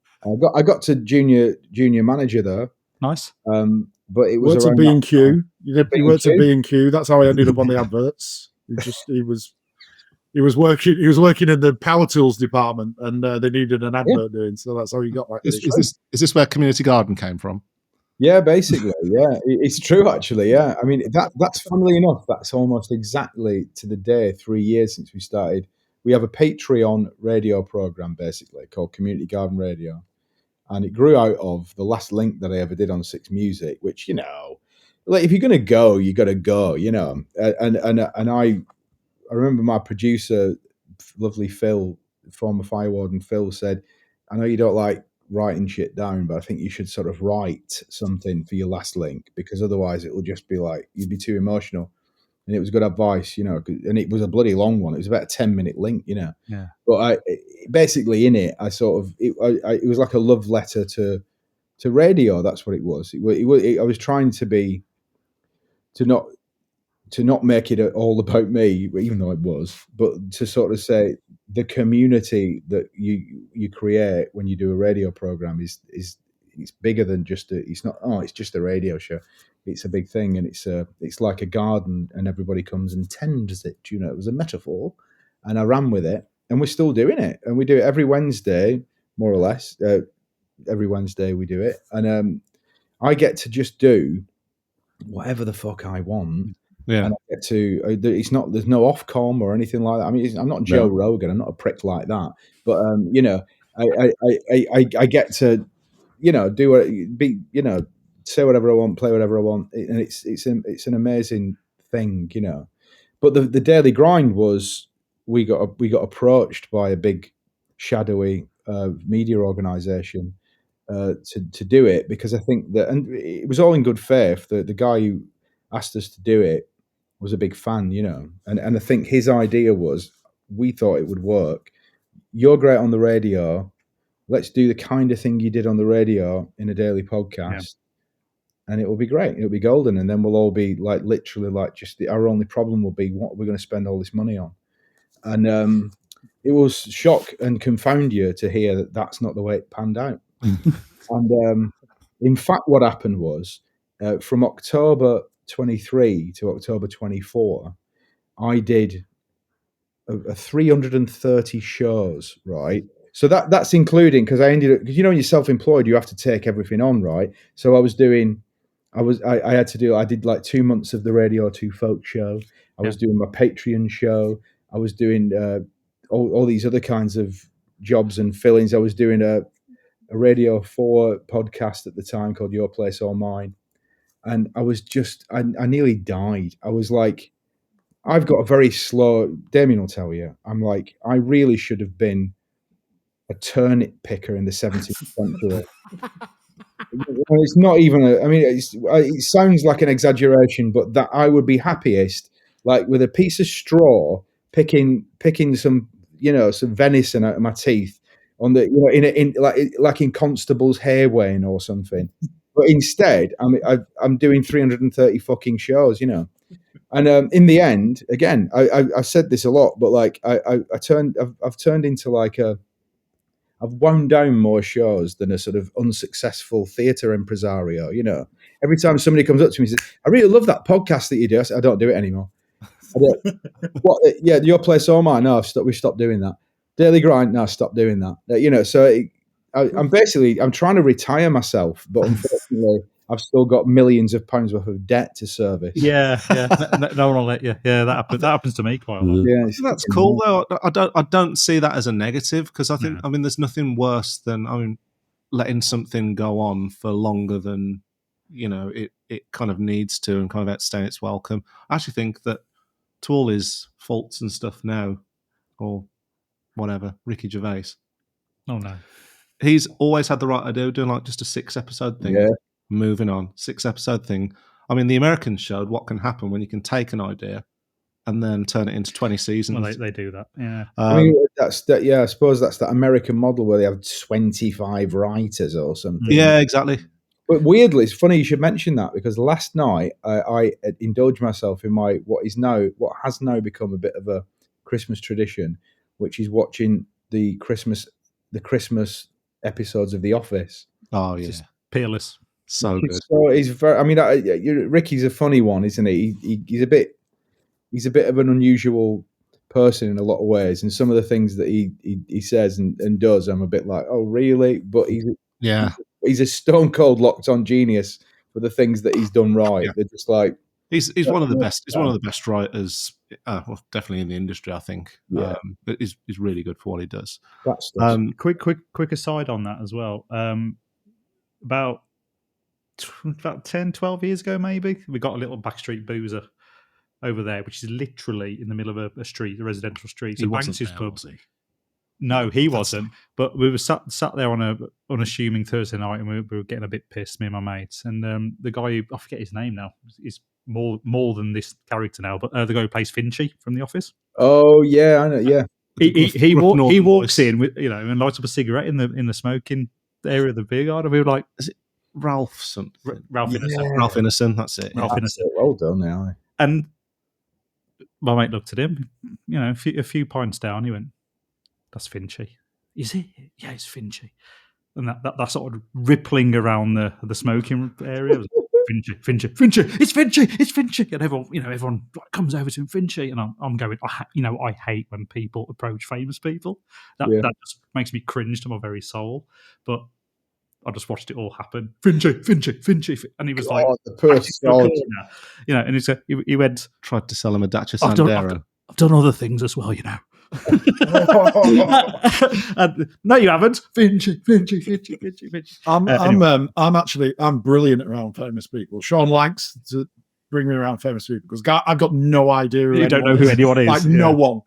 I got to junior manager there. Nice. But it was worked at B&Q. You worked at B&Q. That's how I ended up on the adverts. He was working in the power tools department, and they needed an advert doing. So that's how he got that. Is this where Community Garden came from? Yeah, basically. Yeah, it's true actually. Yeah, I mean that's funnily enough, that's almost exactly to the day 3 years since we started. We have a Patreon radio program basically called Community Garden Radio, and it grew out of the last link that I ever did on Six Music, which like if you're gonna go, you got to go, And I remember my producer, lovely Phil, former fire warden Phil, said, "I know you don't like writing shit down, but I think you should sort of write something for your last link, because otherwise it will just be like you'd be too emotional." And it was good advice, and it was a bloody long one. It was about a 10-minute link, Yeah. But basically in it, I sort of it was like a love letter to radio. That's what it was. I was trying to not make it all about me, even though it was, but to sort of say the community that you create when you do a radio program is it's bigger than just it's just a radio show. It's a big thing, and it's like a garden, and everybody comes and tends it. It was a metaphor, and I ran with it, and we're still doing it, and we do it every Wednesday, more or less. Every Wednesday we do it, and I get to just do whatever the fuck I want. Yeah, and I get to. There's no Ofcom or anything like that. I mean, I'm not Joe Rogan. I'm not a prick like that. But I get to, do what be, say whatever I want, play whatever I want, and it's an amazing thing, But the daily grind was we got approached by a big shadowy media organisation to do it, because I think that, and it was all in good faith. The guy who asked us to do it was a big fan, and I think his idea was, we thought it would work. You're great on the radio. Let's do the kind of thing you did on the radio in a daily podcast, and it will be great. It'll be golden, and then we'll all be like literally like our only problem will be what we're going to spend all this money on. And it was shock and confound you to hear that that's not the way it panned out. And in fact, what happened was from October 23 to October 24, I did a 330 shows, right? So that's including, because I ended up, because when you're self-employed, you have to take everything on, right? So I did like 2 months of the Radio 2 Folk Show. I was doing my Patreon show. I was doing all these other kinds of jobs and fillings. I was doing a Radio 4 podcast at the time called Your Place or Mine. And I was I nearly died. I was like, I've got a very slow, Damian will tell you, I'm like, I really should have been a turnip picker in the 17th century. It's not even it sounds like an exaggeration, but that I would be happiest like with a piece of straw picking some some venison out of my teeth on the like in Constable's hair weighing or something. But instead, I'm doing 330 fucking shows, And in the end, again, I've said this a lot, but like I've turned into like I've wound down more shows than a sort of unsuccessful theatre impresario. Every time somebody comes up to me and says, "I really love that podcast that you do," I say, "I don't do it anymore." What? Yeah, your place or mine? No, we've stopped doing that. Daily Grind? No, stop doing that. So I'm trying to retire myself, but unfortunately, I've still got millions of pounds worth of debt to service. Yeah. No one will let you. Yeah, that happens to me quite a lot. Yeah, that's cool though. I don't see that as a negative, because I think there's nothing worse than letting something go on for longer than it kind of needs to, and kind of outstaying its welcome. I actually think that, to all his faults and stuff now, or whatever, Ricky Gervais. Oh no. He's always had the right idea of doing like just a 6-episode thing. Yeah. Moving on. 6-episode thing. I mean, the Americans showed what can happen when you can take an idea and then turn it into 20 seasons. Well, they do that. Yeah. I suppose that's that American model where they have 25 writers or something. Yeah, exactly. But weirdly, it's funny you should mention that, because last night I indulged myself in what has now become a bit of a Christmas tradition, which is watching the Christmas episodes of The Office. Oh yeah, just peerless, so good. So he's very. I mean, Ricky's a funny one, isn't he? He's a bit of an unusual person in a lot of ways, and some of the things that he says and does, I'm a bit like, oh really? But he's a stone cold locked on genius for the things that he's done right. Yeah. They're just like he's one of the best. He's one of the best writers, well, definitely in the industry, I think. Yeah. But he's really good for what he does. That's quick aside on that as well. About 10, 12 years ago, maybe, we got a little backstreet boozer over there, which is literally in the middle of a street, a residential street. So Banks's pub. No, he wasn't. But we were sat there on a unassuming Thursday night, and we were getting a bit pissed, me and my mates. And the guy, I forget his name now, is more than this character now. But the guy who plays Finchy from The Office. Oh yeah, I know. Yeah, he walks in with and lights up a cigarette in the smoking area of the beer garden. We were like, is it Ralph something? Ralph Innocent. Yeah. Ralph Innocent. That's it. Ralph Innocent. Well done, now. And my mate looked at him. A few pints down, he went, "That's Finchy." Is it? Yeah, it's Finchy. And that sort of rippling around the smoking area. Finchy, it's Finchy. And everyone comes over to him, Finchy. And I'm going, I hate when people approach famous people. That just makes me cringe to my very soul. But I just watched it all happen. Finchy. And he was like, the person, and he went, tried to sell him a Dacia Sandero. I've done other things as well, No, you haven't. Finchy. I'm brilliant around famous people. Sean likes to bring me around famous people because I've got no idea. You don't know who anyone is. Like no one.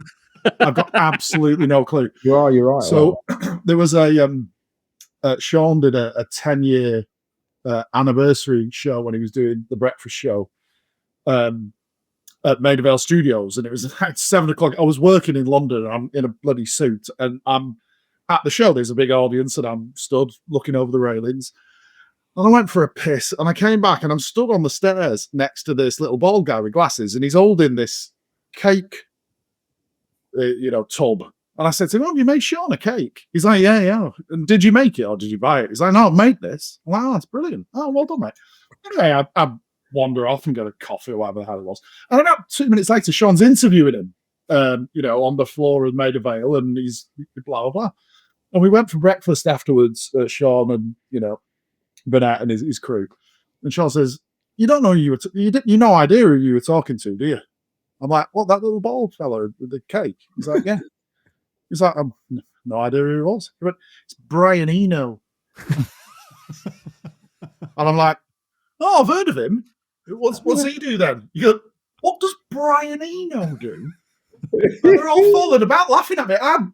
I've got absolutely no clue. You're right. So there was Sean did a 10-year anniversary show when he was doing the breakfast show at Maida Vale Studios, and it was at 7:00. I was working in London, and I'm in a bloody suit, and I'm at the show. There's a big audience, and I'm stood looking over the railings. And I went for a piss, and I came back, and I'm stood on the stairs next to this little bald guy with glasses, and he's holding this cake, tub. And I said to him, "Oh, you made Sean a cake?" He's like, "Yeah. And did you make it or did you buy it?" He's like, "No, I made this." I'm like, "Oh, that's brilliant. Oh, well done, mate." Anyway, I wander off and get a coffee or whatever the hell it was. And about 2 minutes later, Sean's interviewing him, on the floor of Maida Vale, and he's blah, blah, blah. And we went for breakfast afterwards, Sean and, Burnett and his crew. And Sean says, "You don't know you no idea who you were talking to, do you?" I'm like, "What, that little bald fella with the cake?" He's like, "Yeah." He's like, "I've no idea who it was." He went, "It's Brian Eno." And I'm like, "Oh, I've heard of him. What's he do then?" You go, "What does Brian Eno do?" And they're all falling about laughing at me. I have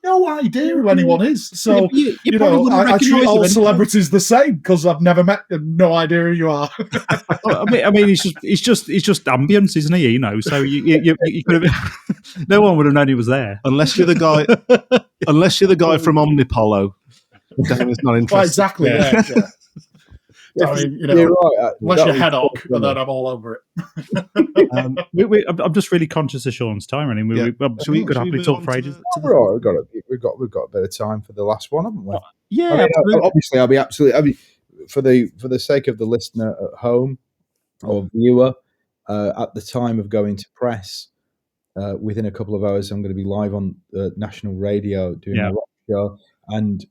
no idea who anyone is. So, you you probably know, wouldn't I treat recognise all them anyway. celebrities the same because I've never met them. No idea who you are. I mean, he's just ambience, isn't he? You know, so you could have. No one would have known he was there. Unless you're the guy from Omnipolo, Damian's not interested. Well, exactly. Yeah. I mean, you know, You're right. unless That you're was Haddock, quite and funny. then I'm all over it. I'm just really conscious of Sean's time, and we could happily talk for ages. We're all right. We've got a bit of time for the last one, haven't we? Yeah, I mean, absolutely. obviously, I'll be absolutely. I mean, for the sake of the listener at home or viewer, at the time of going to press, within a couple of hours, I'm going to be live on national radio doing my rock show, and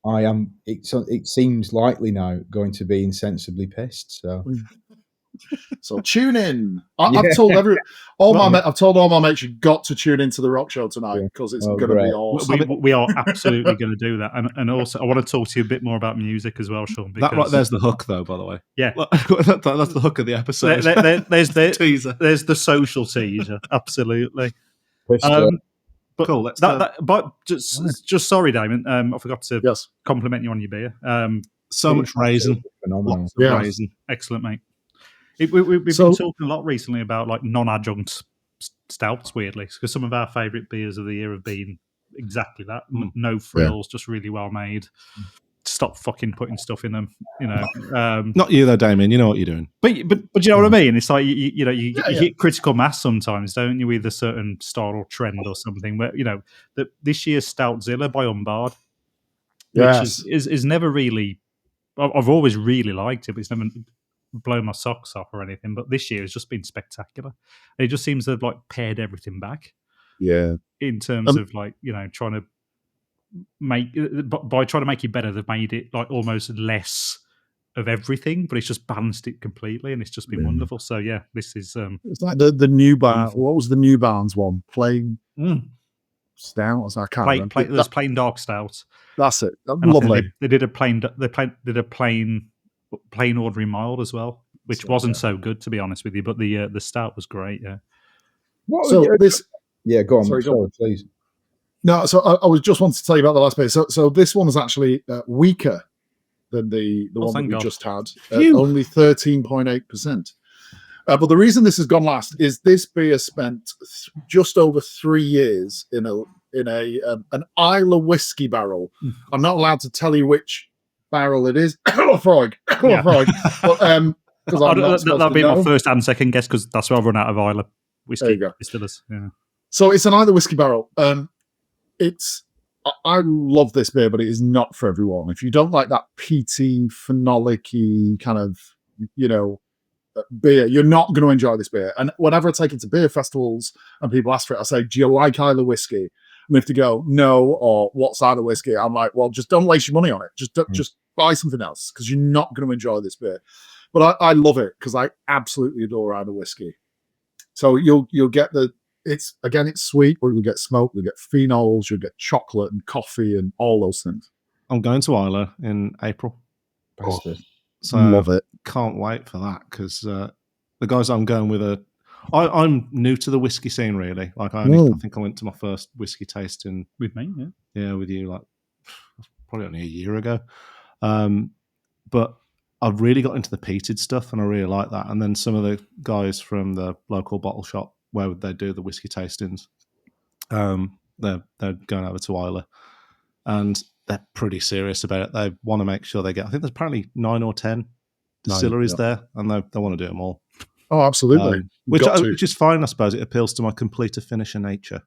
I am. It seems likely now going to be insensibly pissed. So tune in. I've told all my mates you've got to tune into the rock show tonight because it's going to be awesome. We are absolutely going to do that, and also I want to talk to you a bit more about music as well, Sean. That right there's the hook, though. By the way, yeah, that's the hook of the episode. There's the teaser. There's the social teaser. Absolutely. But cool. But just sorry, Damon. I forgot to compliment you on your beer. So much raisin, phenomenal. Raisin. Excellent, mate. We've been talking a lot recently about like non-adjunct stouts, weirdly, because some of our favourite beers of the year have been exactly that. No frills, just really well made. Stop fucking putting stuff in them, you know. Not you though, Damian. You know what you're doing. But you know what I mean? It's like you hit critical mass sometimes, don't you, with a certain style or trend or something. Where you know that this year's Stoutzilla by Umbard, which is never really. I've always really liked it, but it's never blown my socks off or anything. But this year has just been spectacular. It just seems to have like pared everything back. Yeah, in terms of like trying to make by trying to make it better, they've made it like almost less of everything, but it's just balanced it completely, and it's just been wonderful. So yeah, this is it's like the New Barn. What was the New Barns one? Plain stout. I can't remember. There's plain dark stout. That's it. Lovely. They did a plain ordinary mild as well, which wasn't so good, to be honest with you. But the stout was great. Yeah. Go on. Sorry, please. No, so I was just wanting to tell you about the last beer. So this one is actually weaker than the one that we just had. Only 13.8%. But the reason this has gone last is this beer spent just over 3 years in an Isla whiskey barrel. I'm not allowed to tell you which barrel it is. Frog. But that'll be my first and second guess because that's where I've run out of Isla whiskey distillers. Yeah. So it's an Isla whiskey barrel. I love this beer, but it is not for everyone. If you don't like that peaty, phenolic-y kind of, beer, you're not going to enjoy this beer. And whenever I take it to beer festivals and people ask for it, I say, do you like Isla whiskey? And if they go, no, or what's Isla whiskey? I'm like, well, just don't waste your money on it. Just buy something else because you're not going to enjoy this beer. But I love it because I absolutely adore Isla whiskey. So you'll get it's sweet, but you'll get smoke, you'll get phenols, you'll get chocolate and coffee and all those things. I'm going to Isla in April. So love it. Can't wait for that because the guys I'm going with I'm new to the whiskey scene, really. Like I think I went to my first whiskey tasting with me, with you, like probably only a year ago. But I've really got into the peated stuff, and I really like that. And then some of the guys from the local bottle shop where they do the whiskey tastings, they're going over to Isla, and they're pretty serious about it. They want to make sure they get. I think there's apparently 9 or 10 distilleries there, and they want to do them all. Oh, absolutely. Which is fine, I suppose. It appeals to my complete finisher nature,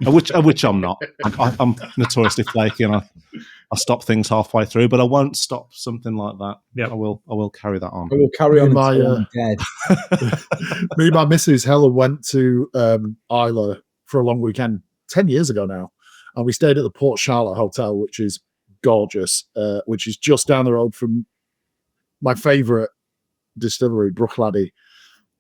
which I'm not. I'm notoriously flaky, and I stop things halfway through, but I won't stop something like that. Yeah, I will carry that on. I will carry on until I'm dead. Me and my missus Helen went to Isla for a long weekend 10 years ago now, and we stayed at the Port Charlotte Hotel, which is gorgeous, which is just down the road from my favourite distillery, Bruichladdich,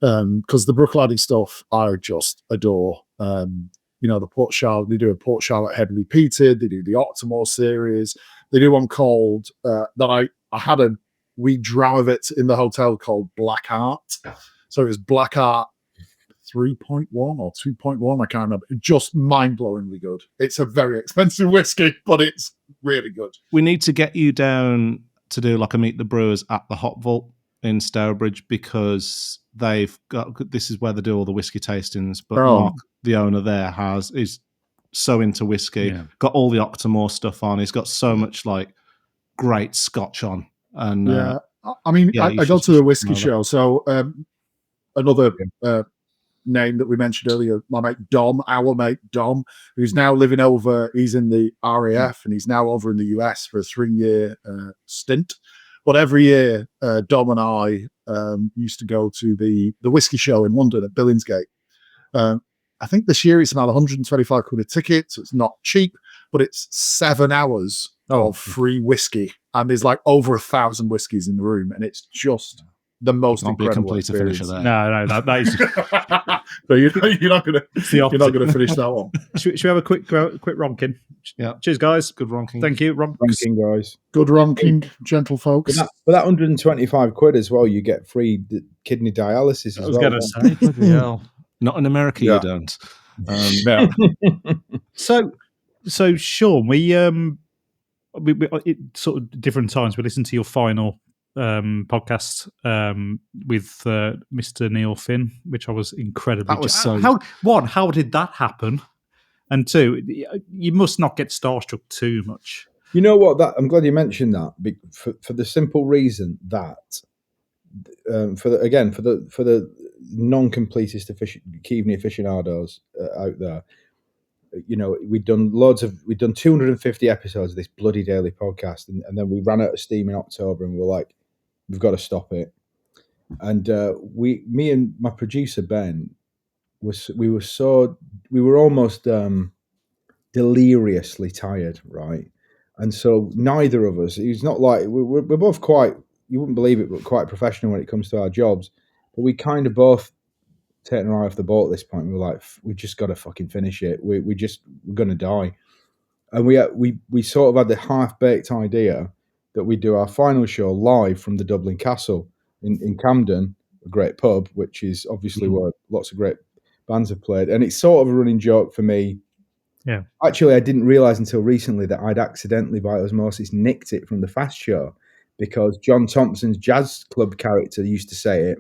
because the Bruichladdich stuff I just adore. The Port Charlotte, they do a Port Charlotte heavily peated, they do the Octomore series, they do one called that I had a wee drow of it in the hotel called Black Art. So it was Black Art 3.1 or 2.1. I can't remember. Just mind-blowingly good. It's a very expensive whiskey, but it's really good. We need to get you down to do like a Meet the Brewers at the Hop Vault in Stourbridge, because they've got, this is where they do all the whiskey tastings. But Mark, the owner there, is so into whiskey, got all the Octomore stuff on. He's got so much like great Scotch on. And I mean, I go to the whiskey show. So another name that we mentioned earlier, my mate Dom, our mate Dom, who's now living over, he's in the RAF and he's now over in the US for a 3-year stint. But every year, Dom and I used to go to the whiskey show in London at Billingsgate. I think this year it's about 125 quid a ticket, so it's not cheap, but it's 7 hours of free whiskey. And there's like over 1,000 whiskies in the room, and it's just the most incredible experience. No, that is. So you're not going to finish that one. Should we have a quick ronking? Yeah. Cheers, guys. Good ronking. Thank you, Ronking, guys. Good ronking, gentle folks. For that 125 quid as well, you get free kidney dialysis. I was going to say, bloody hell. Not in America, you don't. No. So Shaun, we at sort of different times we listened to your final podcast with Mr. Neil Finn, which I was incredibly. That was so. How did that happen? And two, you must not get starstruck too much. You know what? I'm glad you mentioned that for the simple reason that for the non-completist Keaveny aficionados out there, you know, we'd done 250 episodes of this bloody daily podcast, and then we ran out of steam in October, and we were like, we've got to stop it. And me and my producer Ben we were almost deliriously tired, right? And so neither of us, it's not like we're both quite, you wouldn't believe it, but quite professional when it comes to our jobs. But we kind of both taken our eye off the ball at this point. We were like, we just got to fucking finish it. We're going to die. And we sort of had the half-baked idea that we'd do our final show live from the Dublin Castle in Camden, a great pub, which is obviously where lots of great bands have played. And it's sort of a running joke for me. Yeah. Actually, I didn't realise until recently that I'd accidentally, by osmosis, nicked it from the Fast Show, because John Thompson's jazz club character used to say it.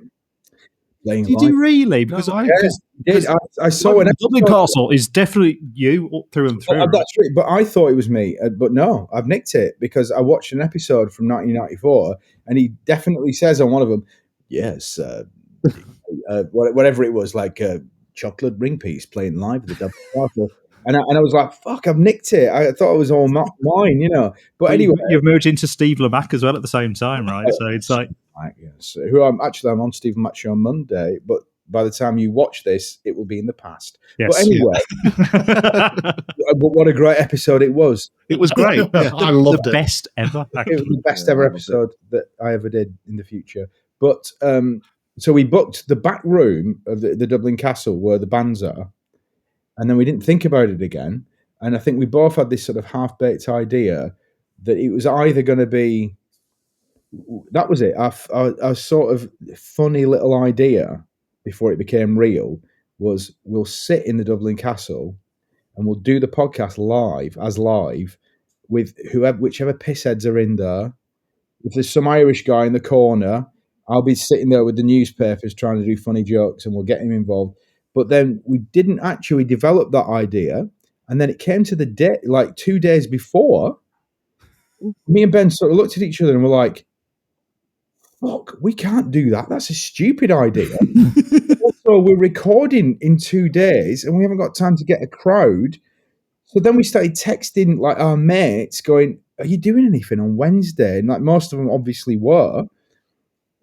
Did you really? Because I saw an Dublin Castle is definitely you through and through. That's right, but I thought it was me. But no, I've nicked it because I watched an episode from 1994, and he definitely says on one of them, "Yes, whatever it was, like chocolate ring piece playing live at the Dublin Castle." And I was like, "Fuck, I've nicked it." I thought it was all mine, you know. But anyway, you've merged into Steve Lamack as well at the same time, right? So it's like, yes, who I'm on Steve Lamack show on Monday, but by the time you watch this, it will be in the past. Yes, but anyway, what a great episode it was. It was great. I loved it. Best ever. Actually. It was the best ever episode that I ever did in the future. But so we booked the back room of the Dublin Castle where the bands are. And then we didn't think about it again. And I think we both had this sort of half-baked idea that it was either going to be, that was it, our sort of funny little idea before it became real was we'll sit in the Dublin Castle and we'll do the podcast live with whichever pissheads are in there. If there's some Irish guy in the corner, I'll be sitting there with the newspapers trying to do funny jokes and we'll get him involved. But then we didn't actually develop that idea. And then it came to the day, like 2 days before, me and Ben sort of looked at each other and were like, fuck, we can't do that. That's a stupid idea. Also, we're recording in 2 days and we haven't got time to get a crowd. So then we started texting like our mates going, are you doing anything on Wednesday? And like most of them obviously were.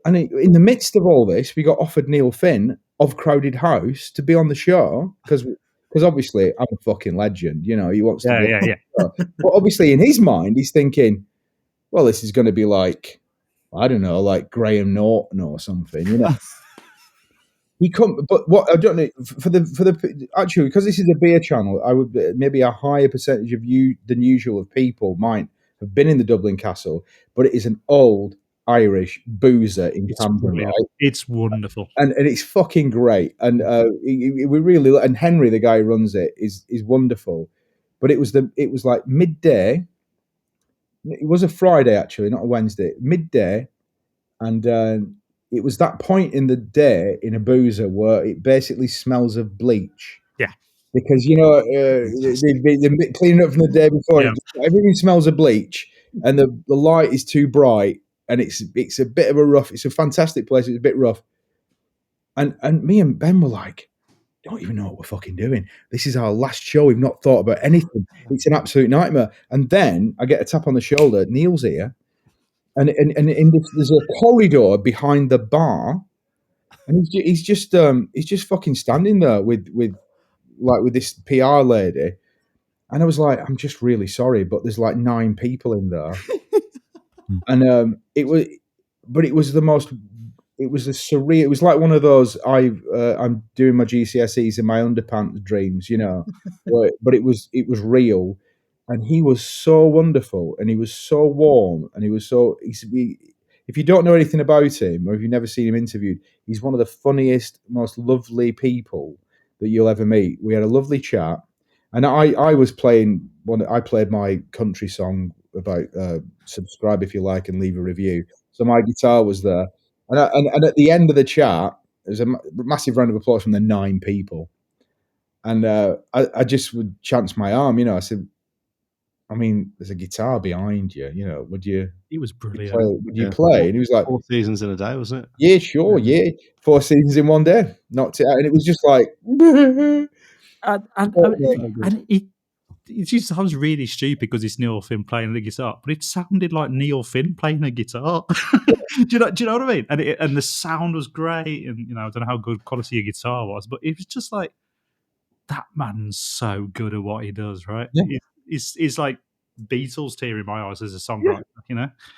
And in the midst of all this, we got offered Neil Finn of Crowded House to be on the show because obviously I'm a fucking legend, you know. He wants to be on the show. But obviously in his mind, he's thinking, well, this is going to be like, I don't know, like Graham Norton or something, you know. He come, but what I don't know for the actually because this is a beer channel, I would maybe a higher percentage of you than usual of people might have been in the Dublin Castle, but it is an old Irish boozer in Camden, Brilliant. right? It's wonderful. And it's fucking great. And we really, and Henry, the guy who runs it, is wonderful. But it was like midday. It was a Friday actually, not a Wednesday. Midday, and it was that point in the day in a boozer where it basically smells of bleach. Yeah. Because they've been cleaning up from the day before. Yeah. And everything smells of bleach, and the light is too bright, and it's a bit of a rough. It's a fantastic place. It's a bit rough, and me and Ben were like, don't even know what we're fucking doing. This is our last show. We've not thought about anything. It's an absolute nightmare. And then I get a tap on the shoulder. Neil's here, and there's a corridor behind the bar, and he's just fucking standing there with this PR lady. And I was like, I'm just really sorry, but there's like 9 people in there. And it was the most, it was a surreal, it was like one of those, I'm doing my GCSEs in my underpants dreams, but it was real. And he was so wonderful, and he was so warm, and he was so, if you don't know anything about him, or if you've never seen him interviewed, he's one of the funniest, most lovely people that you'll ever meet. We had a lovely chat. And I was playing I played my country song about subscribe if you like and leave a review. So my guitar was there, and at the end of the chat, there's a massive round of applause from the 9 people, and I just would chance my arm, I said, I mean, there's a guitar behind you, would you? It was brilliant. Would you play? And he was like, 4 seasons in a day, wasn't it? Yeah, sure, yeah, 4 seasons in one day, knocked it out, and it was just like. And it just sounds really stupid because it's Neil Finn playing the guitar, but it sounded like Neil Finn playing a guitar. do you know what I mean? And the sound was great, and I don't know how good quality your guitar was, but it was just like, that man's so good at what he does, right? Yeah. It's like Beatles tier in my eyes as a songwriter,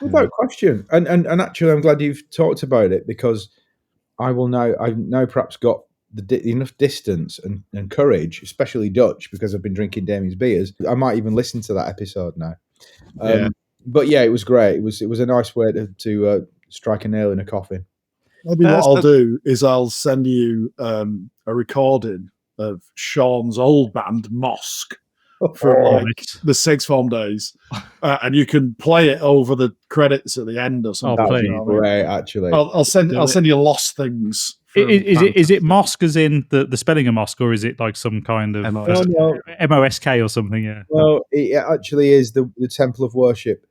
Without question. And actually, I'm glad you've talked about it, because I've now perhaps got enough distance and courage, especially Dutch, because I've been drinking Damian's beers. I might even listen to that episode now. But yeah, it was great. It was a nice way to strike a nail in a coffin. Maybe what I'll do is I'll send you a recording of Shaun's old band Mosque from the Sixth Form days, and you can play it over the credits at the end or something. That would be great, actually. I'll send you Lost Things. Is it Mosque as in the spelling of Mosque, or is it like some kind of MOSK or something? Yeah. Well, it actually is the temple of worship,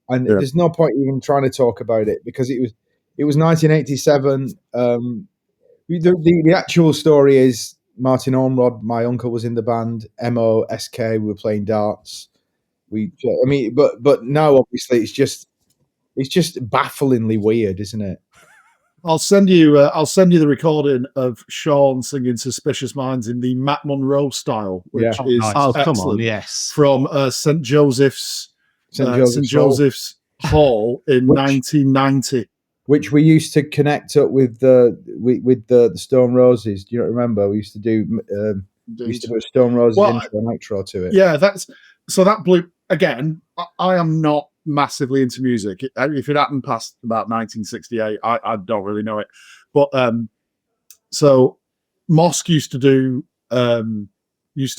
and there's no point even trying to talk about it, because it was 1987. The actual story is Martin Ormrod, my uncle, was in the band. MOSK, we were playing darts. But now obviously it's just bafflingly weird, isn't it? I'll send you the recording of Shaun singing "Suspicious Minds" in the Matt Monroe style, which is nice. Come on, yes, from St. Joseph's Hall in 1990. Which we used to connect up with the Stone Roses. Do you not remember? We used to do a Stone Roses intro and outro to it. Yeah, that blew again. I am not massively into music. If it happened past about 1968, I don't really know it. But so Mosque used to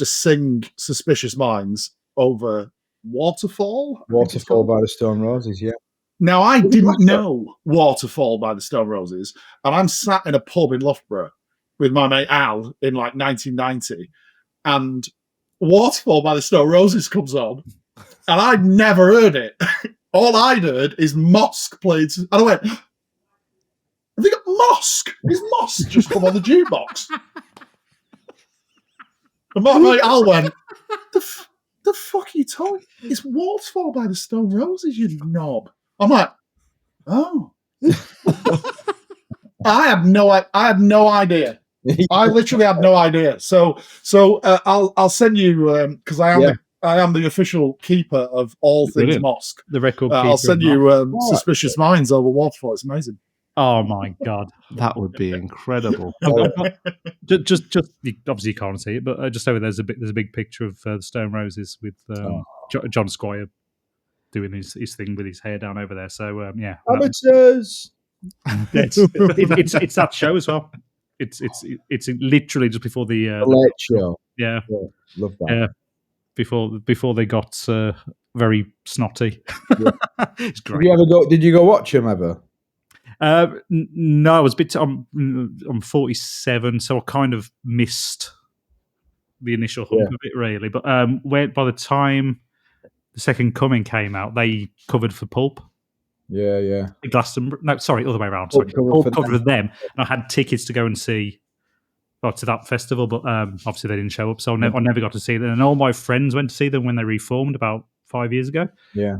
sing "Suspicious Minds" over Waterfall by the Stone Roses. Yeah. Now, I didn't know Waterfall by the Stone Roses, and I'm sat in a pub in Loughborough with my mate Al in like 1990, and Waterfall by the Stone Roses comes on, and I'd never heard it. All I'd heard is Mosque played, and I went, "Have they got Mosque? Is Mosque just come on the jukebox?" And my mate Al went, the fuck are you talking? It's Waterfall by the Stone Roses, you knob. I'm like, oh. I had no idea. I literally had no idea. So I'll send you, because I am the official keeper of all things Mosque. The record keeper. I'll send you Suspicious Minds over Waterfall. It's amazing. Oh my god, that would be incredible. just obviously you can't see it, but just over there's a big picture of the Stone Roses with John Squire doing his thing with his hair down over there. So yeah, Amateurs. it's that show as well. It's literally just before The Late Show. Yeah, love that. Yeah, before they got very snotty. Yeah. It's great. Did you go watch them ever? No, I was a bit. I'm 47, so I kind of missed the initial hump of it, really. But by the time the Second Coming came out, they covered for Pulp. Yeah. Glastonbury. No, sorry, other way around. Sorry, Pulp covered for them, and I had tickets to go and see. To that festival, but obviously they didn't show up, so I never got to see them. And all my friends went to see them when they reformed about 5 years ago. Yeah.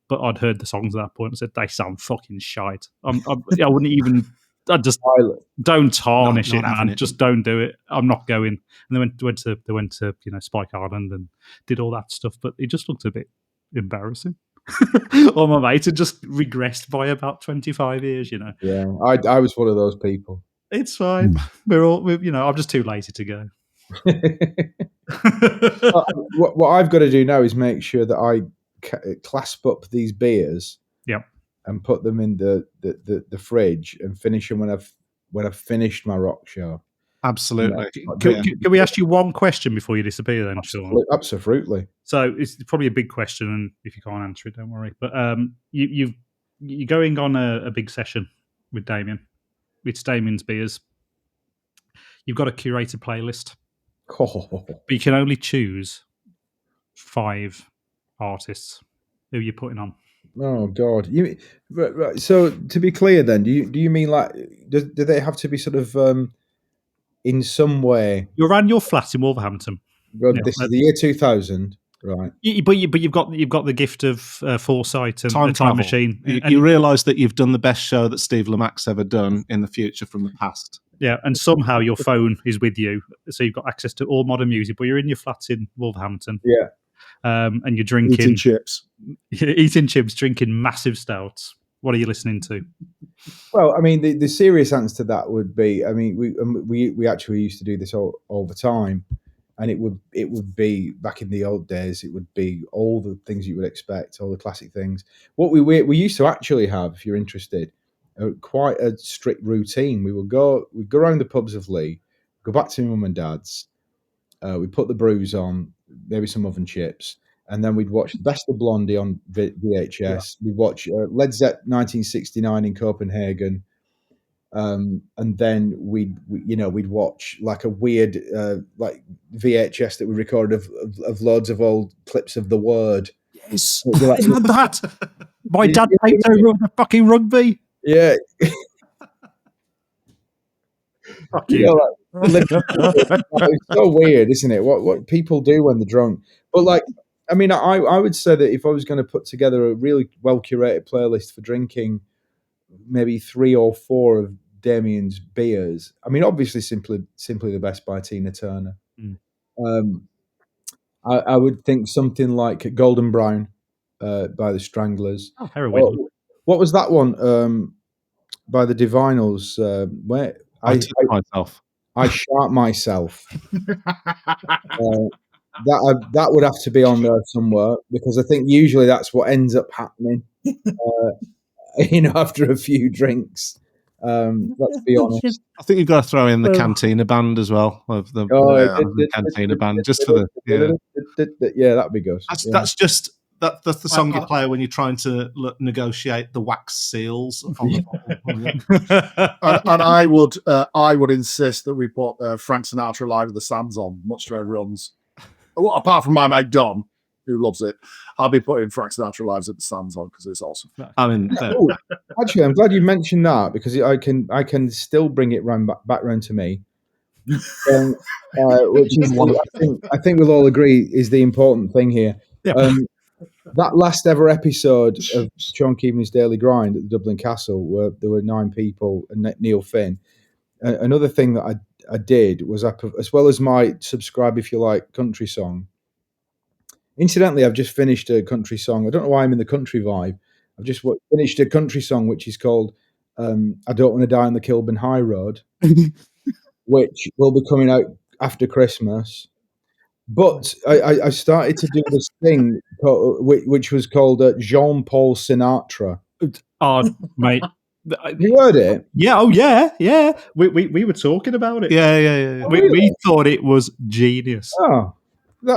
But I'd heard the songs at that point and said they sound fucking shite. I wouldn't even. I just don't tarnish it, man. Just don't do it. I'm not going. And they went to Spike Island and did all that stuff, but it just looked a bit embarrassing. Or my mate had just regressed by about 25 years. Yeah, I was one of those people. It's fine. I'm just too lazy to go. What I've got to do now is make sure that I clasp up these beers, and put them in the fridge and finish them when I've finished my rock show. Absolutely. Can we ask you one question before you disappear, then, Shaun? Absolutely. So it's probably a big question, and if you can't answer it, don't worry. But you're going on a big session with Damian. It's Damian's beers. You've got a curated playlist, but you can only choose 5 artists who you're putting on. Oh God! Right. So to be clear, then, do you mean like do they have to be sort of in some way? You're around your flat in Wolverhampton. God, this is the year 2000, right? But you've got the gift of foresight and time machine. You realise that you've done the best show that Steve Lamac's ever done in the future from the past. Yeah, and somehow your phone is with you, so you've got access to all modern music. But you're in your flat in Wolverhampton. Yeah. And you're drinking eating chips, drinking massive stouts. What are you listening to? Well, I mean, the serious answer to that would be, I mean, we actually used to do this all the time, and it would be back in the old days. It would be all the things you would expect, all the classic things. What we used to actually have, if you're interested, quite a strict routine. We'd go around the pubs of Lee, go back to my mum and dad's. We'd put the brews on, maybe some oven chips, and then we'd watch the Best of Blondie on VHS. Yeah. We'd watch Led Zeppelin 1969 in Copenhagen, and then we'd watch like a weird like VHS that we recorded of loads of old clips of The Word. Yes, I had that. My dad played over the fucking rugby. Yeah. Fuck you. It's so weird, isn't it? What people do when they're drunk. But like, I mean, I would say that if I was going to put together a really well curated playlist for drinking, maybe 3 or 4 of Damian's beers. I mean, obviously, simply the Best by Tina Turner. I would think something like Golden Brown by the Stranglers. Oh, heroin. What was that one by the Divinals? Where I shot myself. That would have to be on there somewhere, because I think usually that's what ends up happening. After a few drinks. Let's be honest. I think you've got to throw in the Cantina Band as well. Of the Cantina Band, just for the that'd be good. That's the song you play when you're trying to negotiate the wax seals. On and I would insist that we put Frank Sinatra Live at the Sands on, much to everyone's. Well, apart from my mate Dom, who loves it, I'll be putting Frank Sinatra Lives at the Sands on because it's awesome. I mean, actually, I'm glad you mentioned that, because I can still bring it back round to me, which is I think we'll all agree is the important thing here. Yeah. That last ever episode of Shaun Keaveny's Daily Grind at the Dublin Castle, where there were 9 people and Neil Finn. Another thing that I did was, as well as my Subscribe If You Like country song. Incidentally, I've just finished a country song. I don't know why I'm in the country vibe. I've just finished a country song which is called I Don't Want to Die on the Kilburn High Road, which will be coming out after Christmas. But I started to do this thing which was called Jean-Paul Sinatra. Oh, mate. You heard it? Yeah, oh yeah. We were talking about it. Yeah. We thought it was genius. Oh,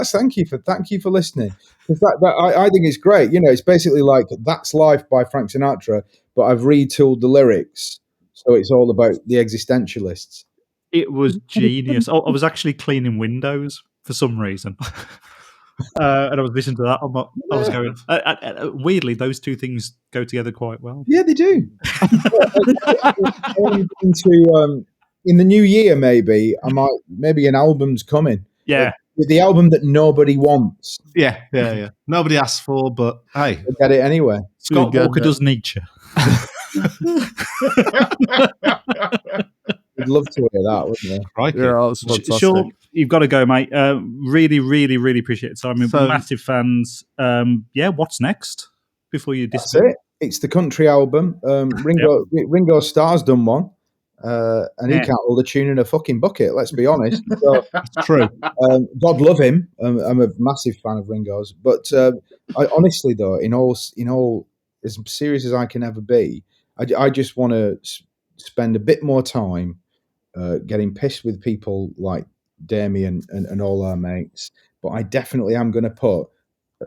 thank you for listening. Because I think it's great. You know, it's basically like That's Life by Frank Sinatra, but I've retooled the lyrics, so it's all about the existentialists. It was genius. I was actually cleaning windows for some reason. And I was listening to that. I was going, weirdly, those two things go together quite well. Yeah, they do. In the new year, maybe an album's coming. Yeah. The album that nobody wants. Yeah. Nobody asked for, but hey, we'll get it anyway. Scott Walker does Nietzsche. We'd love to hear that, wouldn't we? Right. Yeah, that's fantastic. Sean, you've got to go, mate. Really, really, really appreciate the time. We're massive fans. What's next before you disappear? That's it. It's the country album. Ringo Starr's done one. And he can't hold a tune in a fucking bucket, let's be honest. So, it's true. God love him. I'm a massive fan of Ringo's. But I honestly, though, in all, as serious as I can ever be, I just want to spend a bit more time getting pissed with people like Damian and all our mates. But I definitely am going to put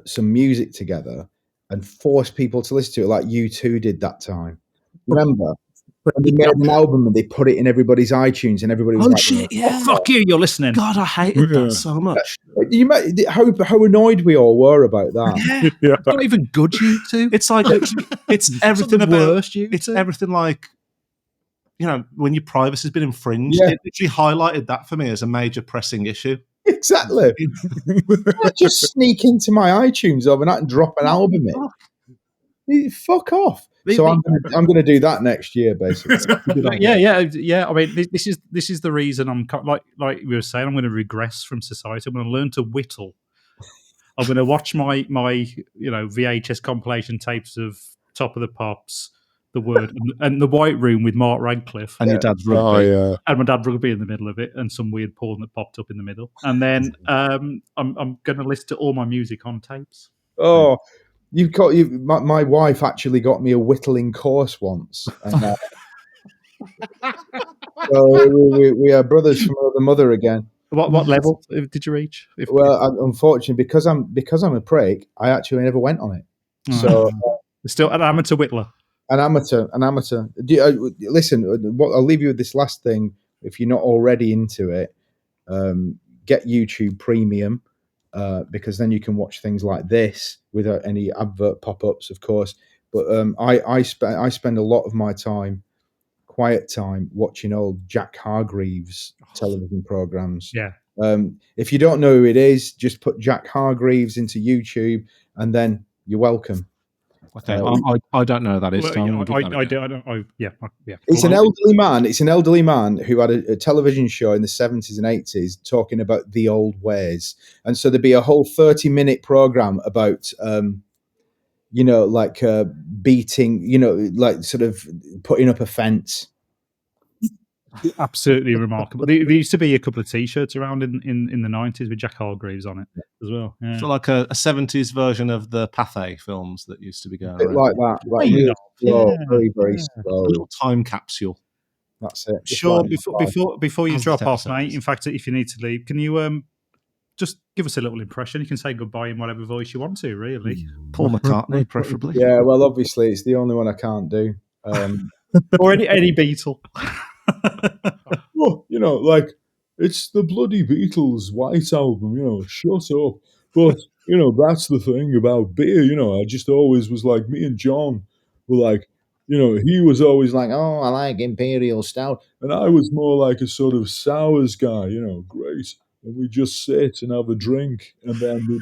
some music together and force people to listen to it like U2 did that time. Remember? And they made an album and they put it in everybody's iTunes and everybody was like, shit, yeah. Oh, fuck you, you're listening. God, I hated that so much. How annoyed we all were about that. Yeah. Not even good U2. It's like it's everything about worst U2. It's everything like, you know, when your privacy has been infringed. Yeah. It literally highlighted that for me as a major pressing issue. Exactly. Just sneak into my iTunes overnight and drop an album in. Fuck off. So I'm going to do that next year, basically. Yeah. I mean, this is the reason I'm like we were saying. I'm going to regress from society. I'm going to learn to whittle. I'm going to watch my VHS compilation tapes of Top of the Pops, The Word, and The White Room with Mark Radcliffe, and your dad's rugby. Oh, yeah. And my dad rugby in the middle of it, and some weird porn that popped up in the middle. And then I'm going to listen to all my music on tapes. Oh. My wife actually got me a whittling course once. And, so we are brothers from another mother again. What level did you reach? Unfortunately, because I'm a prick, I actually never went on it. So still an amateur whittler. An amateur. Listen, I'll leave you with this last thing. If you're not already into it, get YouTube Premium. Because then you can watch things like this without any advert pop-ups, of course. But I spend a lot of my quiet time, watching old Jack Hargreaves television programs. Yeah. If you don't know who it is, just put Jack Hargreaves into YouTube, and then you're welcome. Okay, I don't know who that is. I don't. Yeah. It's an elderly man. It's an elderly man who had a television show in the 70s and 80s talking about the old ways. And so there'd be a whole 30-minute program about, beating, like sort of putting up a fence. Absolutely remarkable. There used to be a couple of T-shirts around in the 90s with Jack Hargreaves on it as well. Yeah. So like a 70s version of the Pathé films that used to be going around. Like that. Like really slow, very, very slow. A little time capsule. That's it. Sure. Before you drop off, mate, in fact, if you need to leave, can you just give us a little impression? You can say goodbye in whatever voice you want to, really. Paul McCartney, preferably. Yeah, well, obviously, it's the only one I can't do. Or any Beatle. Well, like, it's the bloody Beatles' White Album, shut up. But, that's the thing about beer, I just always was like, me and John were like, he was always like, oh, I like Imperial Stout. And I was more like a sort of sours guy, great. And we just sit and have a drink. And then he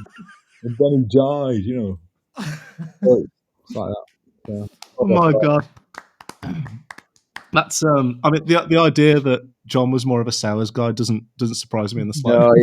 died, So it's like that. Yeah. Oh, my God. That's I mean the idea that John was more of a sours guy doesn't surprise me in the slightest. No,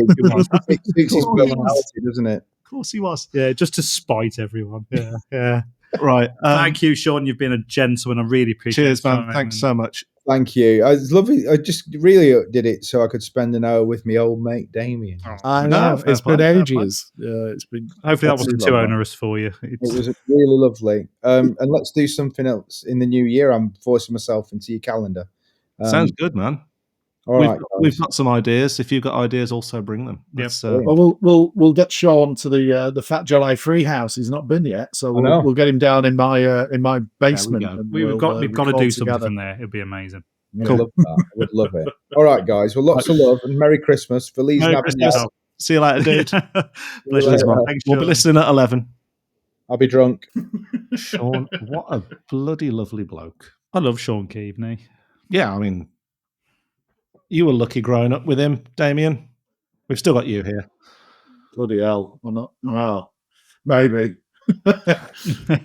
it suits his personality, doesn't it? Of course he was. Yeah, just to spite everyone. Yeah. Right. Thank you, Sean. You've been a gentleman. I really appreciate it. Cheers, man. Thanks so much. Thank you. It's lovely. I just really did it so I could spend an hour with my old mate Damian. I No, know. fair It's play, been fair play. ages. It's been. Hopefully that wasn't too long. onerous for you. It was really lovely. And let's do something else in the new year. I'm forcing myself into your calendar. Sounds good, man. All right, we've got some ideas. If you've got ideas, also bring them. Yep. Well, we'll get Shaun to the Fat July Free House. He's not been yet, so we'll get him down in my basement. There we go. And We've got to record do together. something from there. It'd be amazing. I love that. I would love it. All right, guys. Well, lots of love and Merry Christmas. Feliz Merry Navidad. Christmas. See you later, dude. Pleasure. Thanks, We'll be Shaun. listening at 11. I'll be drunk. Shaun, what a bloody lovely bloke. I love Shaun Keaveny. Yeah, I mean, you were lucky growing up with him, Damian. We've still got you here. Bloody hell! Well, not well, maybe.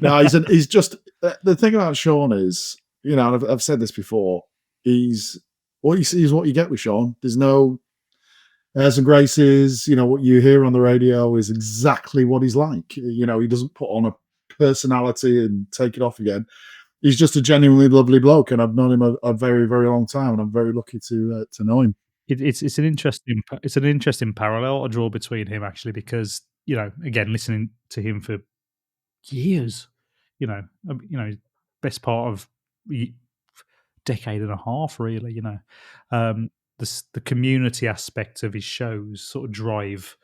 No, he's just the thing about Shaun is, you know, and I've said this before. He's what you see is what you get with Shaun. There's no airs and graces. You know, what you hear on the radio is exactly what he's like. You know, he doesn't put on a personality and take it off again. He's just a genuinely lovely bloke, and I've known him a very, very long time, and I'm very lucky to know him. It's an interesting parallel I draw between him actually, because you know, again, listening to him for years, you know, best part of decade and a half, really. You know, the community aspect of his shows sort of drive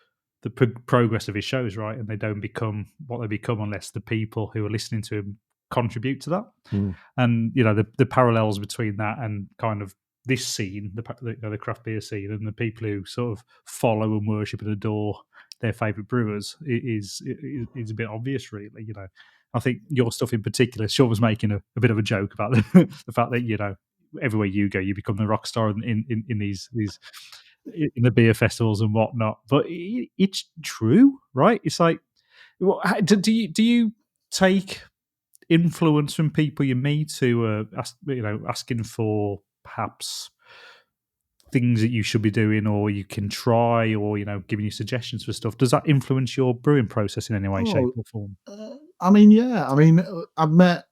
the progress of his shows, right? And they don't become what they become unless the people who are listening to him contribute to that. And you know, the parallels between that and kind of this scene, the craft beer scene, and the people who sort of follow and worship and adore their favourite brewers is a bit obvious, really. You know, I think your stuff in particular, Shaun was making a bit of a joke about the fact that, you know, everywhere you go, you become the rock star in these in the beer festivals and whatnot. But it's true, right? It's like, do you take influence from people you meet who asking for perhaps things that you should be doing or you can try, or, you know, giving you suggestions for stuff? Does that influence your brewing process in any way, shape or form? I mean, yeah. I mean, I've met...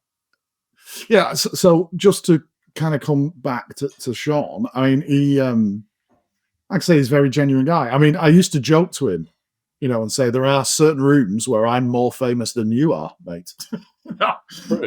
Yeah, so just to kind of come back to Shaun, I mean, he... I'd say he's a very genuine guy. I mean, I used to joke to him, you know, and say there are certain rooms where I'm more famous than you are, mate.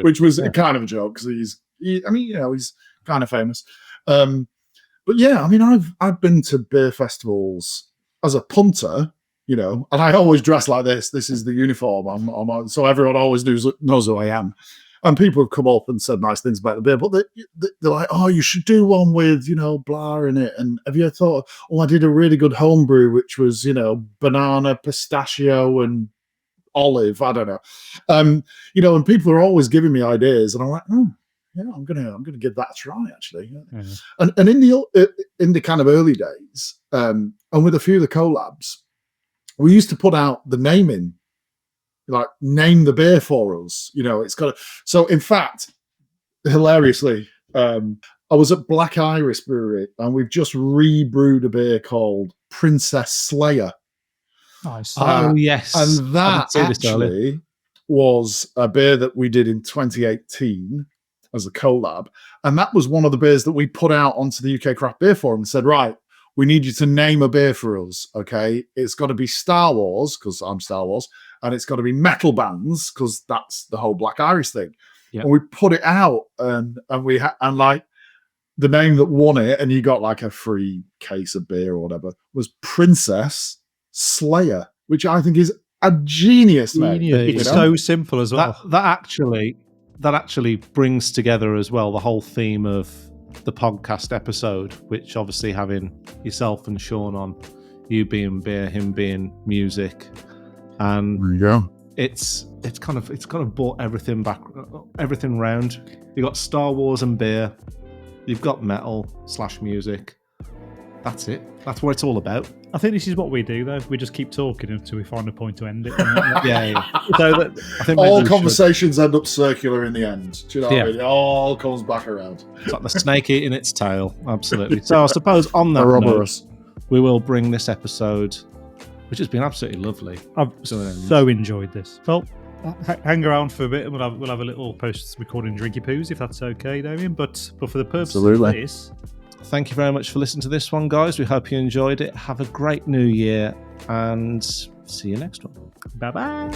Which was kind of a joke because he's kind of famous. But yeah, I mean, I've been to beer festivals as a punter, you know, and I always dress like this. This is the uniform. So everyone always knows who I am. And people have come up and said nice things about the beer, but they're like, oh, you should do one with, you know, blah in it. And have you ever thought, oh, I did a really good homebrew, which was, you know, banana, pistachio, and olive. I don't know. You know, and people are always giving me ideas, and I'm like, oh, yeah, I'm gonna give that a try, actually. Mm-hmm. And in the kind of early days, and with a few of the collabs, we used to put out the naming. Like, name the beer for us. You know, it's got to... So, in fact, hilariously, I was at Black Iris Brewery, and we've just rebrewed a beer called Princess Slayer. Nice. Oh, yes. And that actually was a beer that we did in 2018 as a collab. And that was one of the beers that we put out onto the UK Craft Beer Forum and said, right, we need you to name a beer for us, okay? It's got to be Star Wars, because I'm Star Wars, and it's got to be metal bands, because that's the whole Black Iris thing. Yep. And we put it out, and like the name that won it, and you got like a free case of beer or whatever, was Princess Slayer, which I think is a genius name. It's so simple as well. That actually brings together as well the whole theme of the podcast episode, which obviously having yourself and Shaun on, you being beer, him being music, and there you go. It's kind of brought everything back, everything round. You got Star Wars and beer, you've got metal / music. That's it. That's what it's all about. I think this is what we do, though. We just keep talking until we find a point to end it. Yeah. So I think all conversations end up circular in the end. Do you know what I mean? It all comes back around. It's like the snake eating its tail. Absolutely. So I suppose on that note, we will bring this episode, which has been absolutely lovely. I've so enjoyed this. Well, hang around for a bit, and we'll have a little post-recording drinky poos, if that's okay, Damian. But for the purpose of this, thank you very much for listening to this one, guys. We hope you enjoyed it. Have a great new year, and see you next one. Bye-bye.